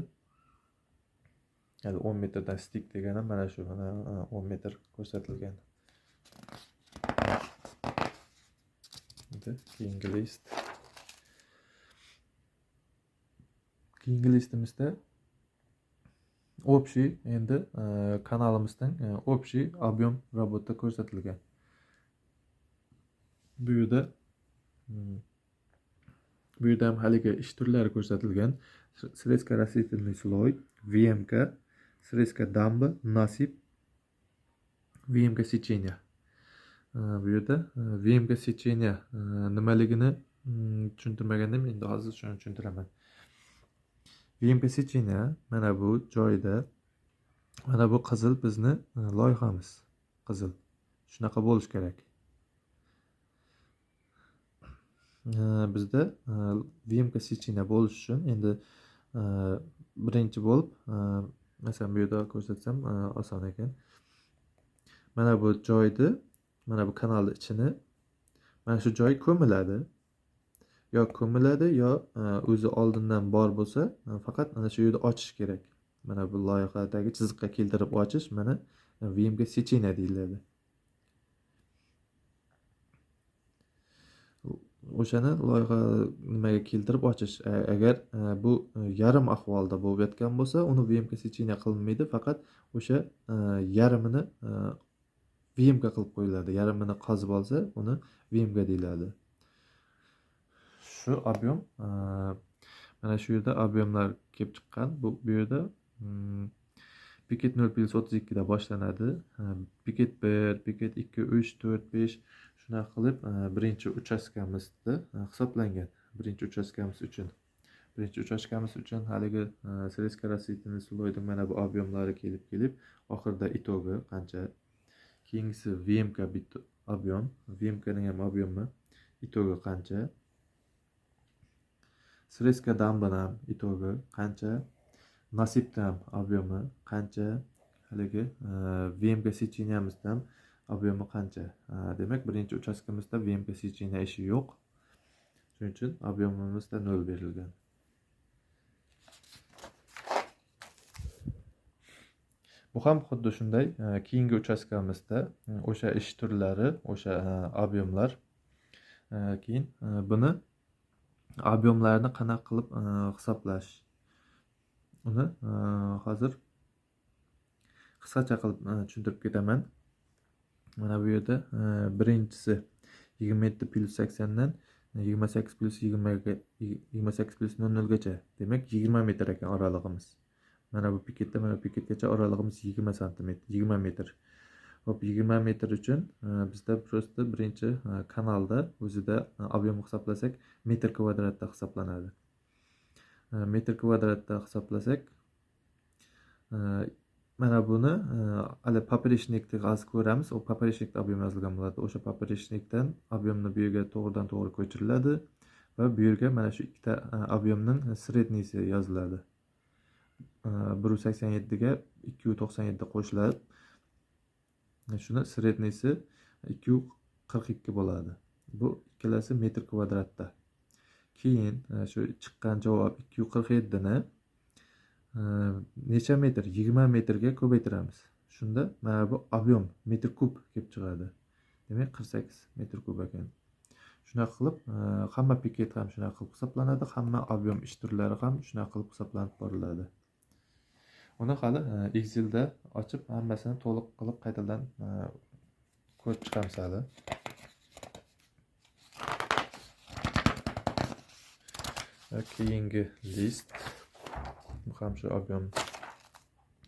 Yani 10 metrdan stik degani mana shu 10 metr ko'rsatilgan. Keyingi list. Keyingi listimizda общий endi kanalimizdan общий объем работа ko'rsatilgan. Bu yerda ham haligi ish turlari ko'rsatilgan. Срезка растительный слой, VMK, срезка дамба, nasib, VMK sechения. Bu yerda VMK sechения nimaligini tushuntirmagandim, endi hozir shuni tushuntiraman. VMK sechения mana bu joyda, mana bu qizil bizni loyihamiz. Qizil. Shunaqa bo'lish kerak. Bizda VMK sechения bo'lish uchun endi birinchi bo'lib, masalan bu yerda ko'rsatsam oson ekan. Mana bu joyni, mana bu kanalning ichini mana shu joy ko'miladi. Yo ko'miladi, yo o'zi oldindan bor bo'lsa, faqat mana shu yerda ochish kerak. Mana bu loyihadagi chiziqqa keltirib ochish mana VMK sechения deyiladi. O'shani loyiha nimaga keltirib ochish. Agar bu yarim ahvolda bo'layotgan bo'lsa, uni VMK sechения qilinmaydi, faqat o'sha yarimini VMK qilib qo'yiladi. Yarimini qazib olsa, uni VMK deyiladi. Shu ob'yom mana shu yerda ob'yomlar kelib chiqqan. Bu yerda piket 0,32 da boshlanadi. Piket 1, piket 2, 3, 4, 5 shuna qilib birinchi uchastkamizda hisoblangan. Birinchi uchastkamiz uchun haligi срезка растительный слойning mana bu ob'yomlari kelib oxirida itogi qancha. Keyingisi VMK bit ob'yom, VMK ning ham ob'yomi itogi qancha. Срезка дамбаning ham itogi qancha. Nasibning ham ob'yomi qancha. Haligi VMK secheniamizda ham ob'yomi qancha. Demak, birinchi uchastkamizda VMK sechenia ishi yo'q. Shuning uchun ob'yomimizda 0 berilgan. Bu ham xuddi shunday. Keyingi uchastkamizda o'sha ish turlari, o'sha ob'yomlar. Keyin buni ob'yomlarni qanaqa qilib hisoblash. Uni hozir qisqacha qilib tushuntirib ketaman. Mana bu yerda birinchisi 27+80 dan 28+20 gacha. Demak 20 metr ekan oralig'imiz. Mana bu piketdan mana bu piketgacha oralig'imiz 20 sm, 20 metr. Hop, 20 metr uchun bizda просто birinchi kanalda o'zida ob'yom hisoblasak metr kvadratda hisoblanadi. Metr kvadratda hisoblasak mana buni hali popreshnikni hozir ko'ramiz. O popreshnikda ob'yom yozilgan bo'ladi. O'sha popreshnikdan ob'yomni bu yerga to'g'ridan to'g'ri ko'chiriladi va bu yerga mana shu ikkita ob'yomning sredniysi yoziladi. 1,87 ga 2,97 qo'shilib, shuni sredniysi 2,42 bo'ladi. Bu ikkalasi metr kvadratda. Keyin shu chiqqan javob 2,47 ni necha metr? 20 metrga ko'paytiramiz. Shunda mana bu ob'yom metr kub kelib chiqadi. Demak 48 metr kub ekan. Shunaqa qilib hamma piket ham shunaqa qilib hisoblanadi, hamma ob'yom ish turlari ham shunaqa qilib hisoblanib boriladi. Uni hali Excelda ochib hammasini to'liq qilib qaytadan ko'rib chiqamiz hali. Keyingi list. Bu ham shu ob'yom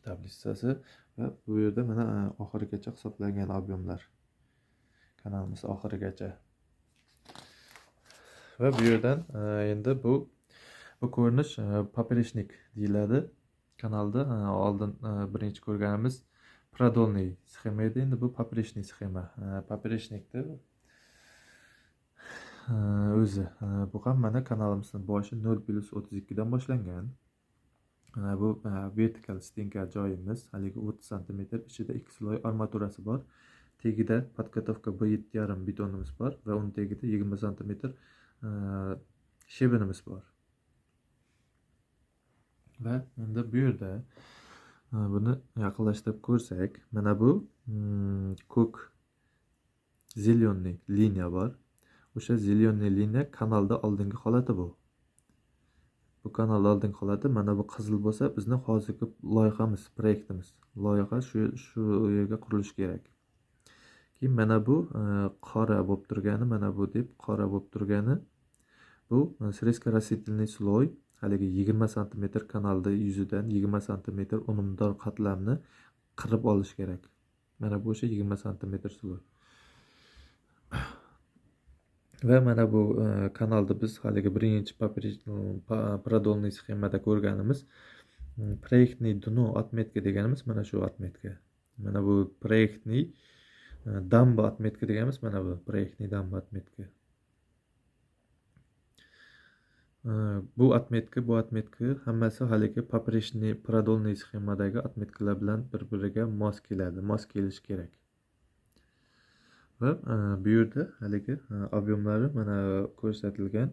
tablisasi va bu yerda mana oxirigacha hisoblangan ob'yomlar. Kanalimiz oxirigacha. Va bu yerdan endi bu ko'rinish popreshnik deyiladi. Kanalda oldin birinchi ko'rganimiz Продольный sxema edi, endi bu поперечный sxema. Поперечникni o'zi bu ham mana kanalimizning boshi 0+32 dan boshlangan. Bu vertikal stenka joyimiz, haligi 30 sm ichida 2 sloy armaturasi bor. Tagida podgotovka B7,5 betonimiz bor va uni tagida 20 sm shebinimiz bor. Va endi bu yerda buni yaqinlashtirib ko'rsak, mana bu ko'k zelyoniy liniya bor. O'sha zelyoniy liniya kanalda oldingi holati bu. Bu kanalda oldingi holati, mana bu qizil bo'lsa, bizni hozirgi loyihamiz, proyektimiz. Loyiha shu yerga qurilishi kerak. Keyin mana bu qora bo'lib turgani, mana bu deb qora bo'lib turgani, bu срезка растительный слой, haligi 20 sm kanalda yuzidan 20 sm unumdor qatlamni qirib olish kerak. Mana bu o'sha 20 sm sloy. Va mana bu kanalda biz haligi birinchi продольный sxemada ko'rganimiz proyektniy dno отметка deganimiz mana shu отметка. Mana bu proyektniy damba отметка deganimiz mana bu proyektniy damba отметка. Bu отметка hammasi haligi поперечный продольный sxemadagi отметкаlar bilan bir-biriga mos keladi, mos kelishi kerak. Va bu yerda haligi obyemlari mana ko'rsatilgan.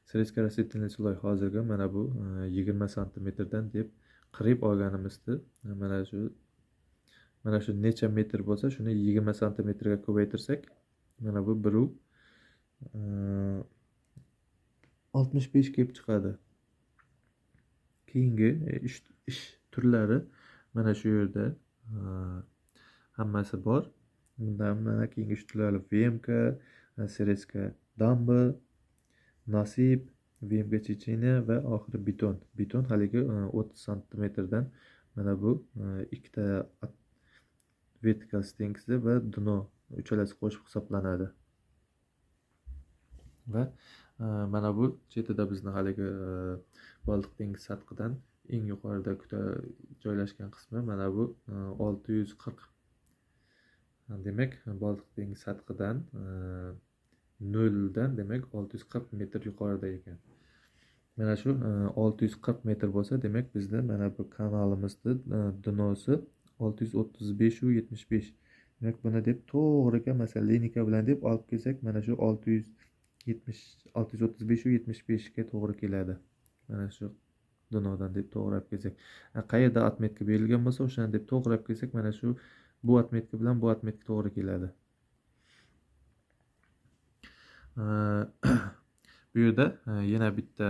Срезка растительный слой hozirgi mana bu 20 sm dan deb qirib olganimizda mana shu necha metr bo'lsa, shuni 20 sm ga ko'paytirsak, mana bu 65 kelib chiqadi. Keyingi ish turlari mana shu yerda hammasi bor. Bundan mana keyingi ish turlari VMK, срезка дамба, nasib, VMK checheniya va oxiri beton. Beton haligi 30 sm dan mana bu ikkita vertikal stenkasi va dno uchalasi qo'shib hisoblanadi. Va mana bu chetida bizni haligi Baltiq dengizi sathidan eng yuqorida joylashgan qismi mana bu 640. Demak, Baltiq dengizi sathidan 0 dan demak 640 metr yuqorida ekan. Mana shu 640 metr bo'lsa, demak bizda mana bu kanalimizning dnosi 635-75. Demak, buni deb to'g'riga masalan linika bilan deb olib kelsak, mana shu 635-75 ga to'g'ri keladi. Mana shu dnodan deb to'g'ri olib kelsak. Qayerda отметка berilgan bo'lsa, o'shani deb to'g'ri olib kelsak, mana shu bu отметка bilan bu отметка to'g'ri keladi. Bu yerda yana bitta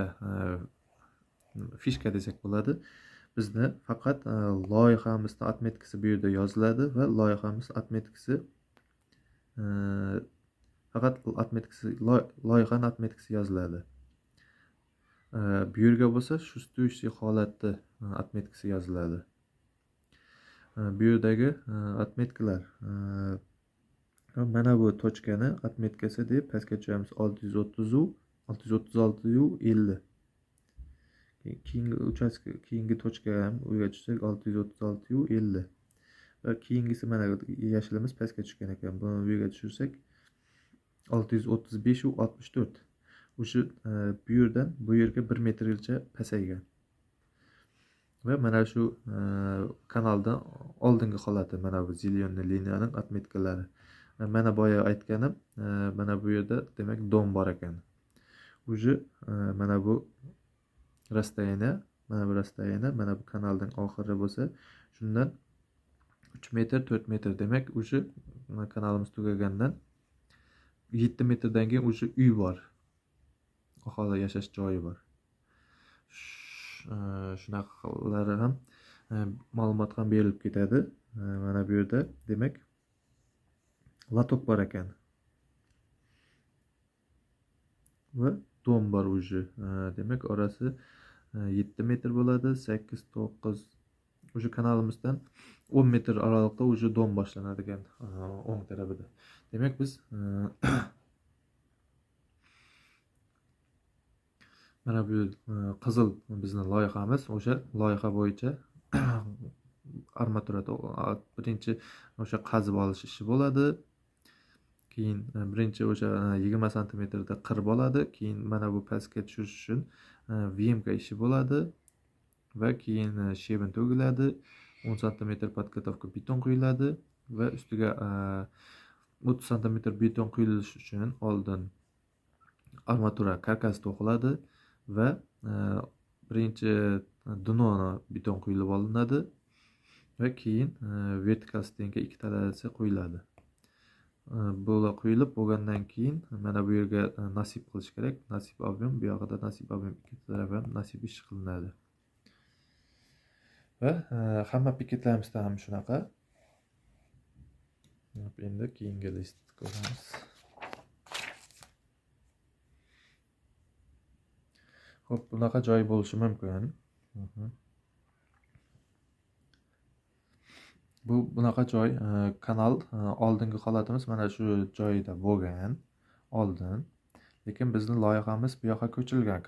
fishka desak bo'ladi. Bizda faqat loyihamizning отметкасы bu yerda yoziladi va loyihamizning отметкасы faqat loyihaning отметкасы yoziladi. Bu yerga bo'lsa shustующий holatda отметкасы yoziladi. Bu yerdagi отметкаlar mana bu точкani отметкасы deb pastga tushamiz 636-50. Keyingi uchastka, keyingi точка ham u yerga tushsak 636-50. Va keyingisi mana yashilimiz pastga tushgan ekan. Buni bu yerga tushirsak 635-64. O'sha bu yerdan bu yerga 1 metrgacha pasaygan. Va mana shu kanaldan oldingi holati mana bu zelyoniy liniyaning отметкалari. Mana boya aytganim, mana bu yerda demak dom bor ekan. Уже mana bu расстояние, mana bu kanalning oxiri bo'lsa, shundan 3 metr, 4 metr demak, уже kanalimiz tugagandan 7 metrdan keyin уже uy bor. Aholi yashash joyi bor. Shunaqalari ham ma'lumot ham berilib ketadi. Mana bu yerda demak latok bor ekan. Va dom bor уже. Demak orasi 7 metr bo'ladi, 8-9. O'sha kanalimizdan 10 metr aralıqda уже dom boshlanadi ekan o'ng tarafida. Demak biz mana bu qizil bizning loyihamiz, o'sha loyiha bo'yicha armaturada birinchi o'sha qazib olish ishi bo'ladi. Keyin birinchi o'sha 20 santimetrda qirib oladi. Keyin mana bu pastga tushirish uchun VMK ishi bo'ladi va keyin shebin to'giladi. 10 santimetr podgotovka beton quyiladi va ustiga 30 santimetr beton quyilishi uchun oldin armatura karkas to'qiladi va birinchi dnoni beton quyilib olinadi va keyin vertikal stenka ikkitalasi qo'yiladi. Bular qo'yilib bo'lgandan keyin mana bu yerga nasib qilish kerak. Nasib ob'em, bu yoqda nasib ob'em, ikki taraf ham nasib ish qilinadi. Va hamma piketlarimizda ham shunaqa. Endi keyingi list ko'ramiz. Xo'p, bunaqa joy bo'lishi mumkin. Bunaqa joy, kanal oldingi holatimiz mana shu joyda bo'lgan oldin. Lekin bizning loyihamiz bu yoqqa ko'chirilgan.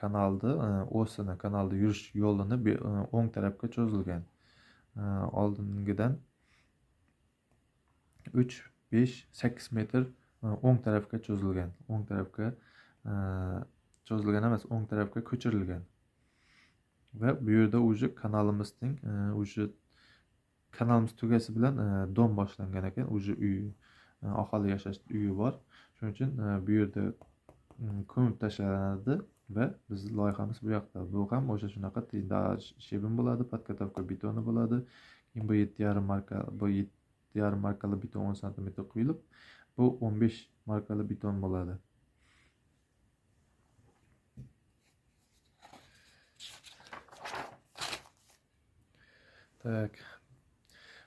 Kanalda yurish yo'lini o'ng tarafga cho'zilgan. Oldingidan 3, 5, 8 metr o'ng tarafga cho'zilgan. O'ng tarafga cho'zilgan emas, o'ng tarafga ko'chirilgan. Va bu yerda уже kanalimizning kanalimiz tugasi bilan dom boshlangan ekan. Уже uy, aholi yashash uyi bor. Shuning uchun bu yerda ko'mib tashlanadi va biz loyihamiz bu yoqda. Bu ham o'sha shunaqa shebin bo'ladi, podgotovka betoni bo'ladi. Keyin bu 7,5 markali beton 10 santimetr quyilib, bu 15 markali beton bo'ladi. Tak.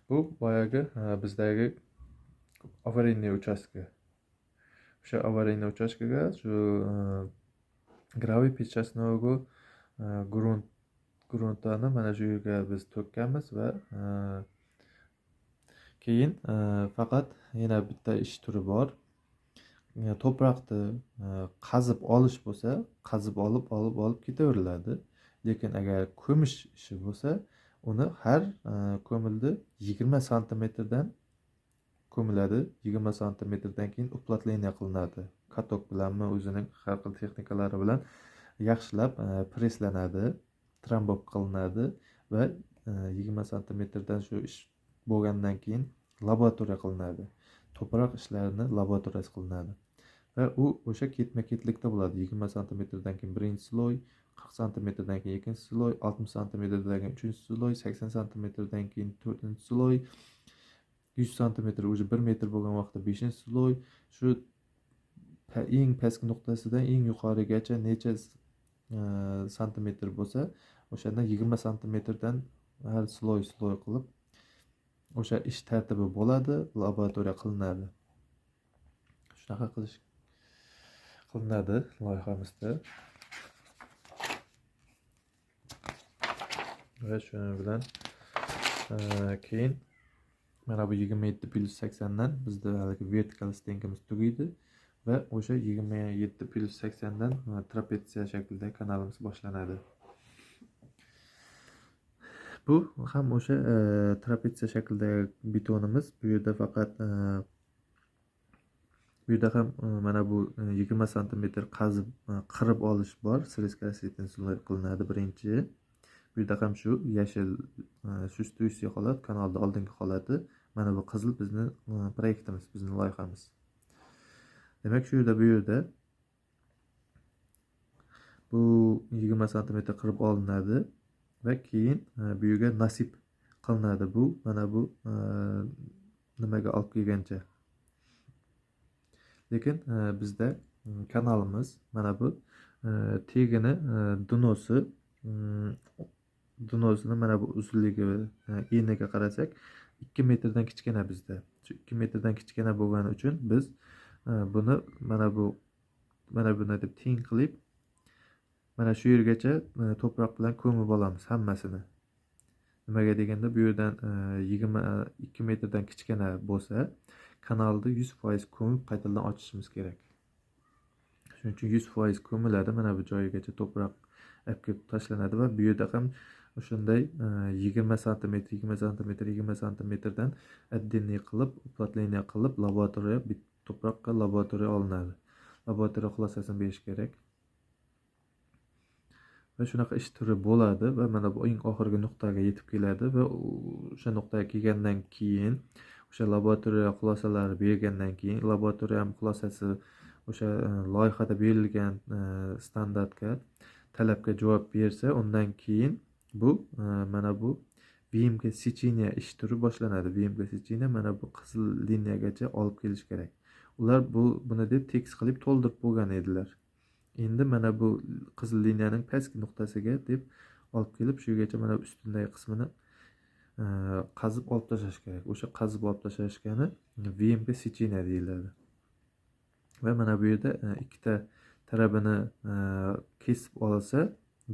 Bu boyagi bizdagi avariyniy uchastka. O'sha avariyniy uchastkaga shu graviy pechasnogu gruntani mana shu yerga biz to'kkanmiz va keyin faqat yana bitta ish turi bor. To'proqni qazib olish bo'lsa, qazib olib ketaveriladi. Lekin agar ko'mish ishi bo'lsa, uni har ko'mildi 20 santimetrdan ko'miladi. 20 santimetrdan keyin uplatleniya qilinadi. Katok bilanmi, o'zining har xil texnikalari bilan yaxshilab preslanadi, trambob qilinadi va 20 santimetrdan shu ish bo'lgandan keyin laboratoriya qilinadi. To'proq ishlarini laboratoriyasi qilinadi. Va u o'sha ketma-ketlikda bo'ladi. 20 santimetrdan keyin birinchi sloy, 40 santimetrdan keyin ikkinchi sloy, 60 santimetrdan keyin uchinchi sloy, 80 santimetrdan keyin to'rtinchi sloy, 100 santimetr уже 1 metr bo'lgan vaqtda 5-sloy, shu eng pastki nuqtasidan eng yuqorigacha necha santimetr bo'lsa, o'shandan 20 santimetrdan har sloy qilib o'sha ish tartibi bo'ladi, laboratoriya qilinadi. Shunaqa qilinadi loyihamizda. Va shuning bilan keyin mana bu 27+80 dan bizda haligi vertikal stenkamiz tugaydi va o'sha 27+80 dan trapetsiya shaklida kanalimiz boshlanadi. Bu ham o'sha trapetsiya shaklidagi betonimiz. Bu yerda faqat bu yerda ham mana bu 20 santimetr qirib olish bor. Srezkasiyadan qilinadi birinchi. Bu yerda ham shu yashil sustuysiy holat, kanalda oldingi holati. Mana bu qizil bizning proyektimiz, bizning loyihamiz. Demak, bu yerda bu 20 santimetr qirib olinadi va keyin bu yerga nasib qilinadi. Bu mana bu nimaga olib kelgancha. Lekin bizda kanalimiz mana bu tegini dunosini mana bu uzunligi eniga qarasak 2 metrdan kichkina bizda. Shu 2 metrdan kichkina bo'lgani uchun biz buni mana buni deb teng qilib mana shu yergacha to'proq bilan ko'mib olamiz hammasini. Nimaga deganda bu yerdan 22 metrdan kichkina bo'lsa, kanalni 100% ko'mib qaytadan ochishimiz kerak. Shuning uchun 100% ko'miladi, mana bu joyigacha to'proq olib kelib tashlanadi va bu yerda ham o'shanday 20 santimetr 20 santimetr 20 santimetrdan отдельный qilib уплотнение qilib laboratoriya tuproqqa laboratoriya olinadi. Laboratoriya xulosasini berish kerak. Va shunaqa ish turi bo'ladi va mana bu eng oxirgi nuqtaga yetib keladi va o'sha nuqtaga kelgandan keyin o'sha laboratoriya xulosalari bergandan keyin laboratoriya xulosasi o'sha loyihada berilgan standartga talabga javob bersa, undan keyin bu mana bu VMK secheniya ish turi boshlanadi. VMK secheniya mana bu qizil liniyagacha olib kelish kerak. Ular buni deb tekst qilib to'ldirib bo'lgan edilar. Endi mana bu qizil liniyaning pastki nuqtasiga deb olib kelib, shu yergacha mana ustundagi qismini qazib olib tashlash kerak. O'sha qazib olib tashlashgani VMK secheniya deyiladi. Va mana bu yerda ikkita tarafini kesib olsa,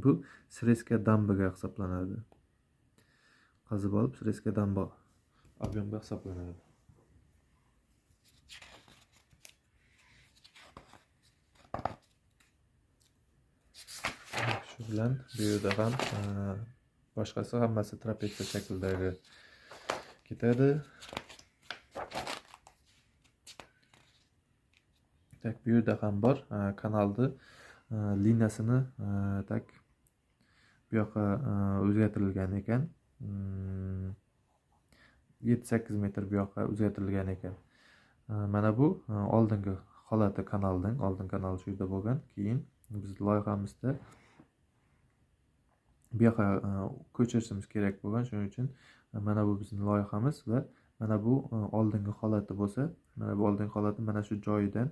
bu srezka dambaga hisoblanadi. Qazib olib srezka damba объемga hisoblanadi. Shu bilan bu yerda ham boshqasi hammasi trapetsiya shaklidagi ketadi. Tak bu yerda ham bor kanalni liniyasini tak bu yoqqa o'zgartirilgan ekan. 7-8 metr bu yoqqa o'zgartirilgan ekan. Mana bu oldingi holati kanalning, oldin kanal shu yerda bo'lgan. Keyin biz loyihamizda bu yoqqa ko'chirishimiz kerak bo'lgan. Shuning uchun mana bu bizning loyihamiz va mana bu oldingi holati bo'lsa, mana bu oldingi holati mana shu joyidan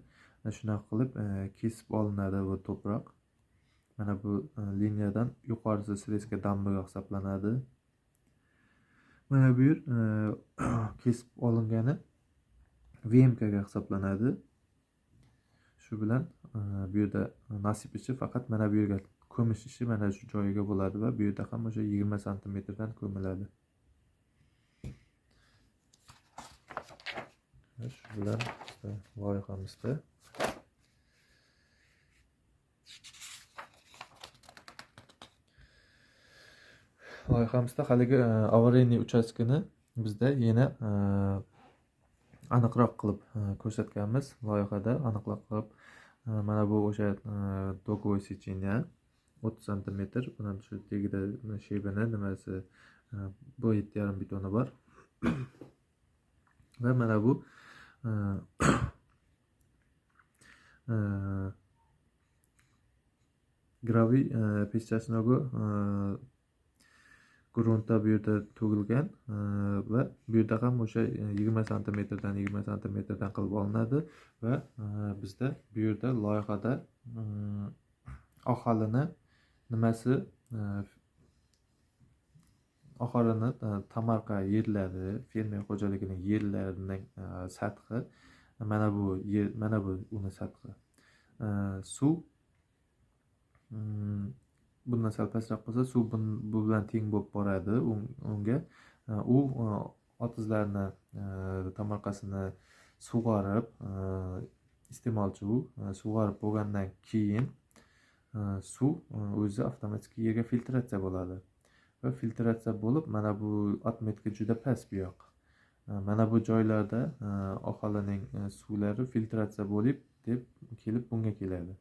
shunaqa qilib kesib olinadi bu to'proq. Mana bu liniyadan yuqorisi srezka dambaga hisoblanadi. Mana bu yer kesib olingani VMK ga hisoblanadi. Shu bilan bu yerda nasib ishi faqat mana bu yerga ko'mish ishi mana shu joyiga bo'ladi va bu yerda ham o'sha 20 santimetrdan ko'miladi. Shu bilan loyihamizda haligi avariyniy uchastkani bizda yana aniqroq qilib ko'rsatganmiz. Loyihada aniqroq qilib mana bu o'sha dogovoy secheniya 30 santimetr, bundan shu tagida shebini nimasi bu 7,5 betoni bor. Va mana bu graviy peshchasnoga grunta bu yerda to'gilgan va bu yerda ham o'sha 20 santimetrdan qilib olinadi va bizda bu yerda loyihada ohalini nimasi oxorini tomorqa yerlari, fermer xo'jaligining yerlarining sathi mana bu uni sathi. Suv bundan sal pastroq bo'lsa, suv bu bilan teng bo'lib boradi. Unga u otizlarni tomorqasini sug'orib, iste'molchi u sug'orib bo'lgandan keyin suv o'zi avtomatik yerga filtratsiya bo'ladi. Va filtratsiya bo'lib, mana bu atmetka juda past bu yoq. Mana bu joylarda aholining suvlari filtratsiya bo'lib deb kelib bunga keladi.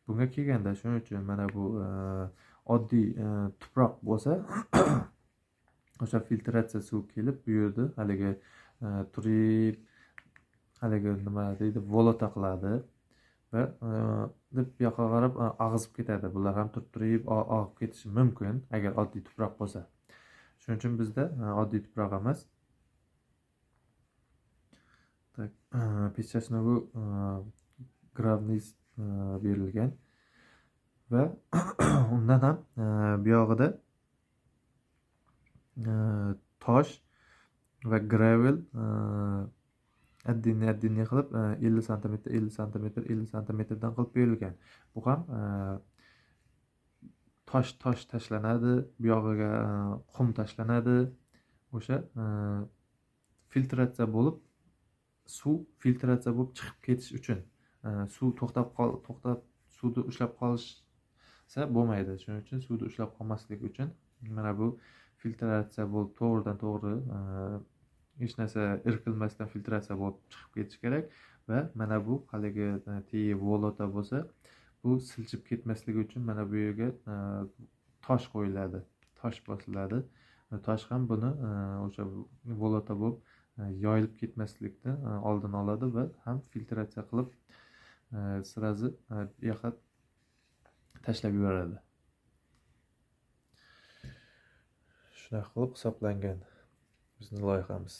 Bunga kelganda shuning uchun mana bu oddiy tuproq bo'lsa, o'sha filtratsiya suv kelib bu yerda haligi turib haligi nima deydi, volota qiladi va deb bu yoqqa qarab ag'izib ketadi. Bular ham turib og'ib ketishi mumkin agar oddiy tuproq bo'lsa. Shuning uchun bizda oddiy tuproq emas. Tak, peshchasnogu gravniy berilgan va undan ham bu yog'ida tosh va gravel addi qilib 50 santimetrdan qilib berilgan. Bu ham tosh tashlanadi, bu yog'iga qum tashlanadi. O'sha filtratsiya bo'lib, suv filtratsiya bo'lib chiqib ketish uchun suv to'xtab suvni ushlab qolish
bo'lmaydi. Shuning uchun suvda ushlab qolmasligi uchun mana bu filtratsiya bo'lib to'g'ridan to'g'ri hech narsa irqilmasdan filtratsiya bo'lib chiqib ketishi kerak va mana bu haligi tegi volota bo'lsa, bu silchib ketmasligi uchun mana bu yerga tosh qo'yiladi, tosh bosiladi. Tosh ham buni o'sha volota bo'lib yoyilib ketmaslikni oldini oladi va ham filtratsiya qilib sразу bu yoqqa tashlab yuboradi. Shunaqa qilib hisoblangan bizning loyihamiz.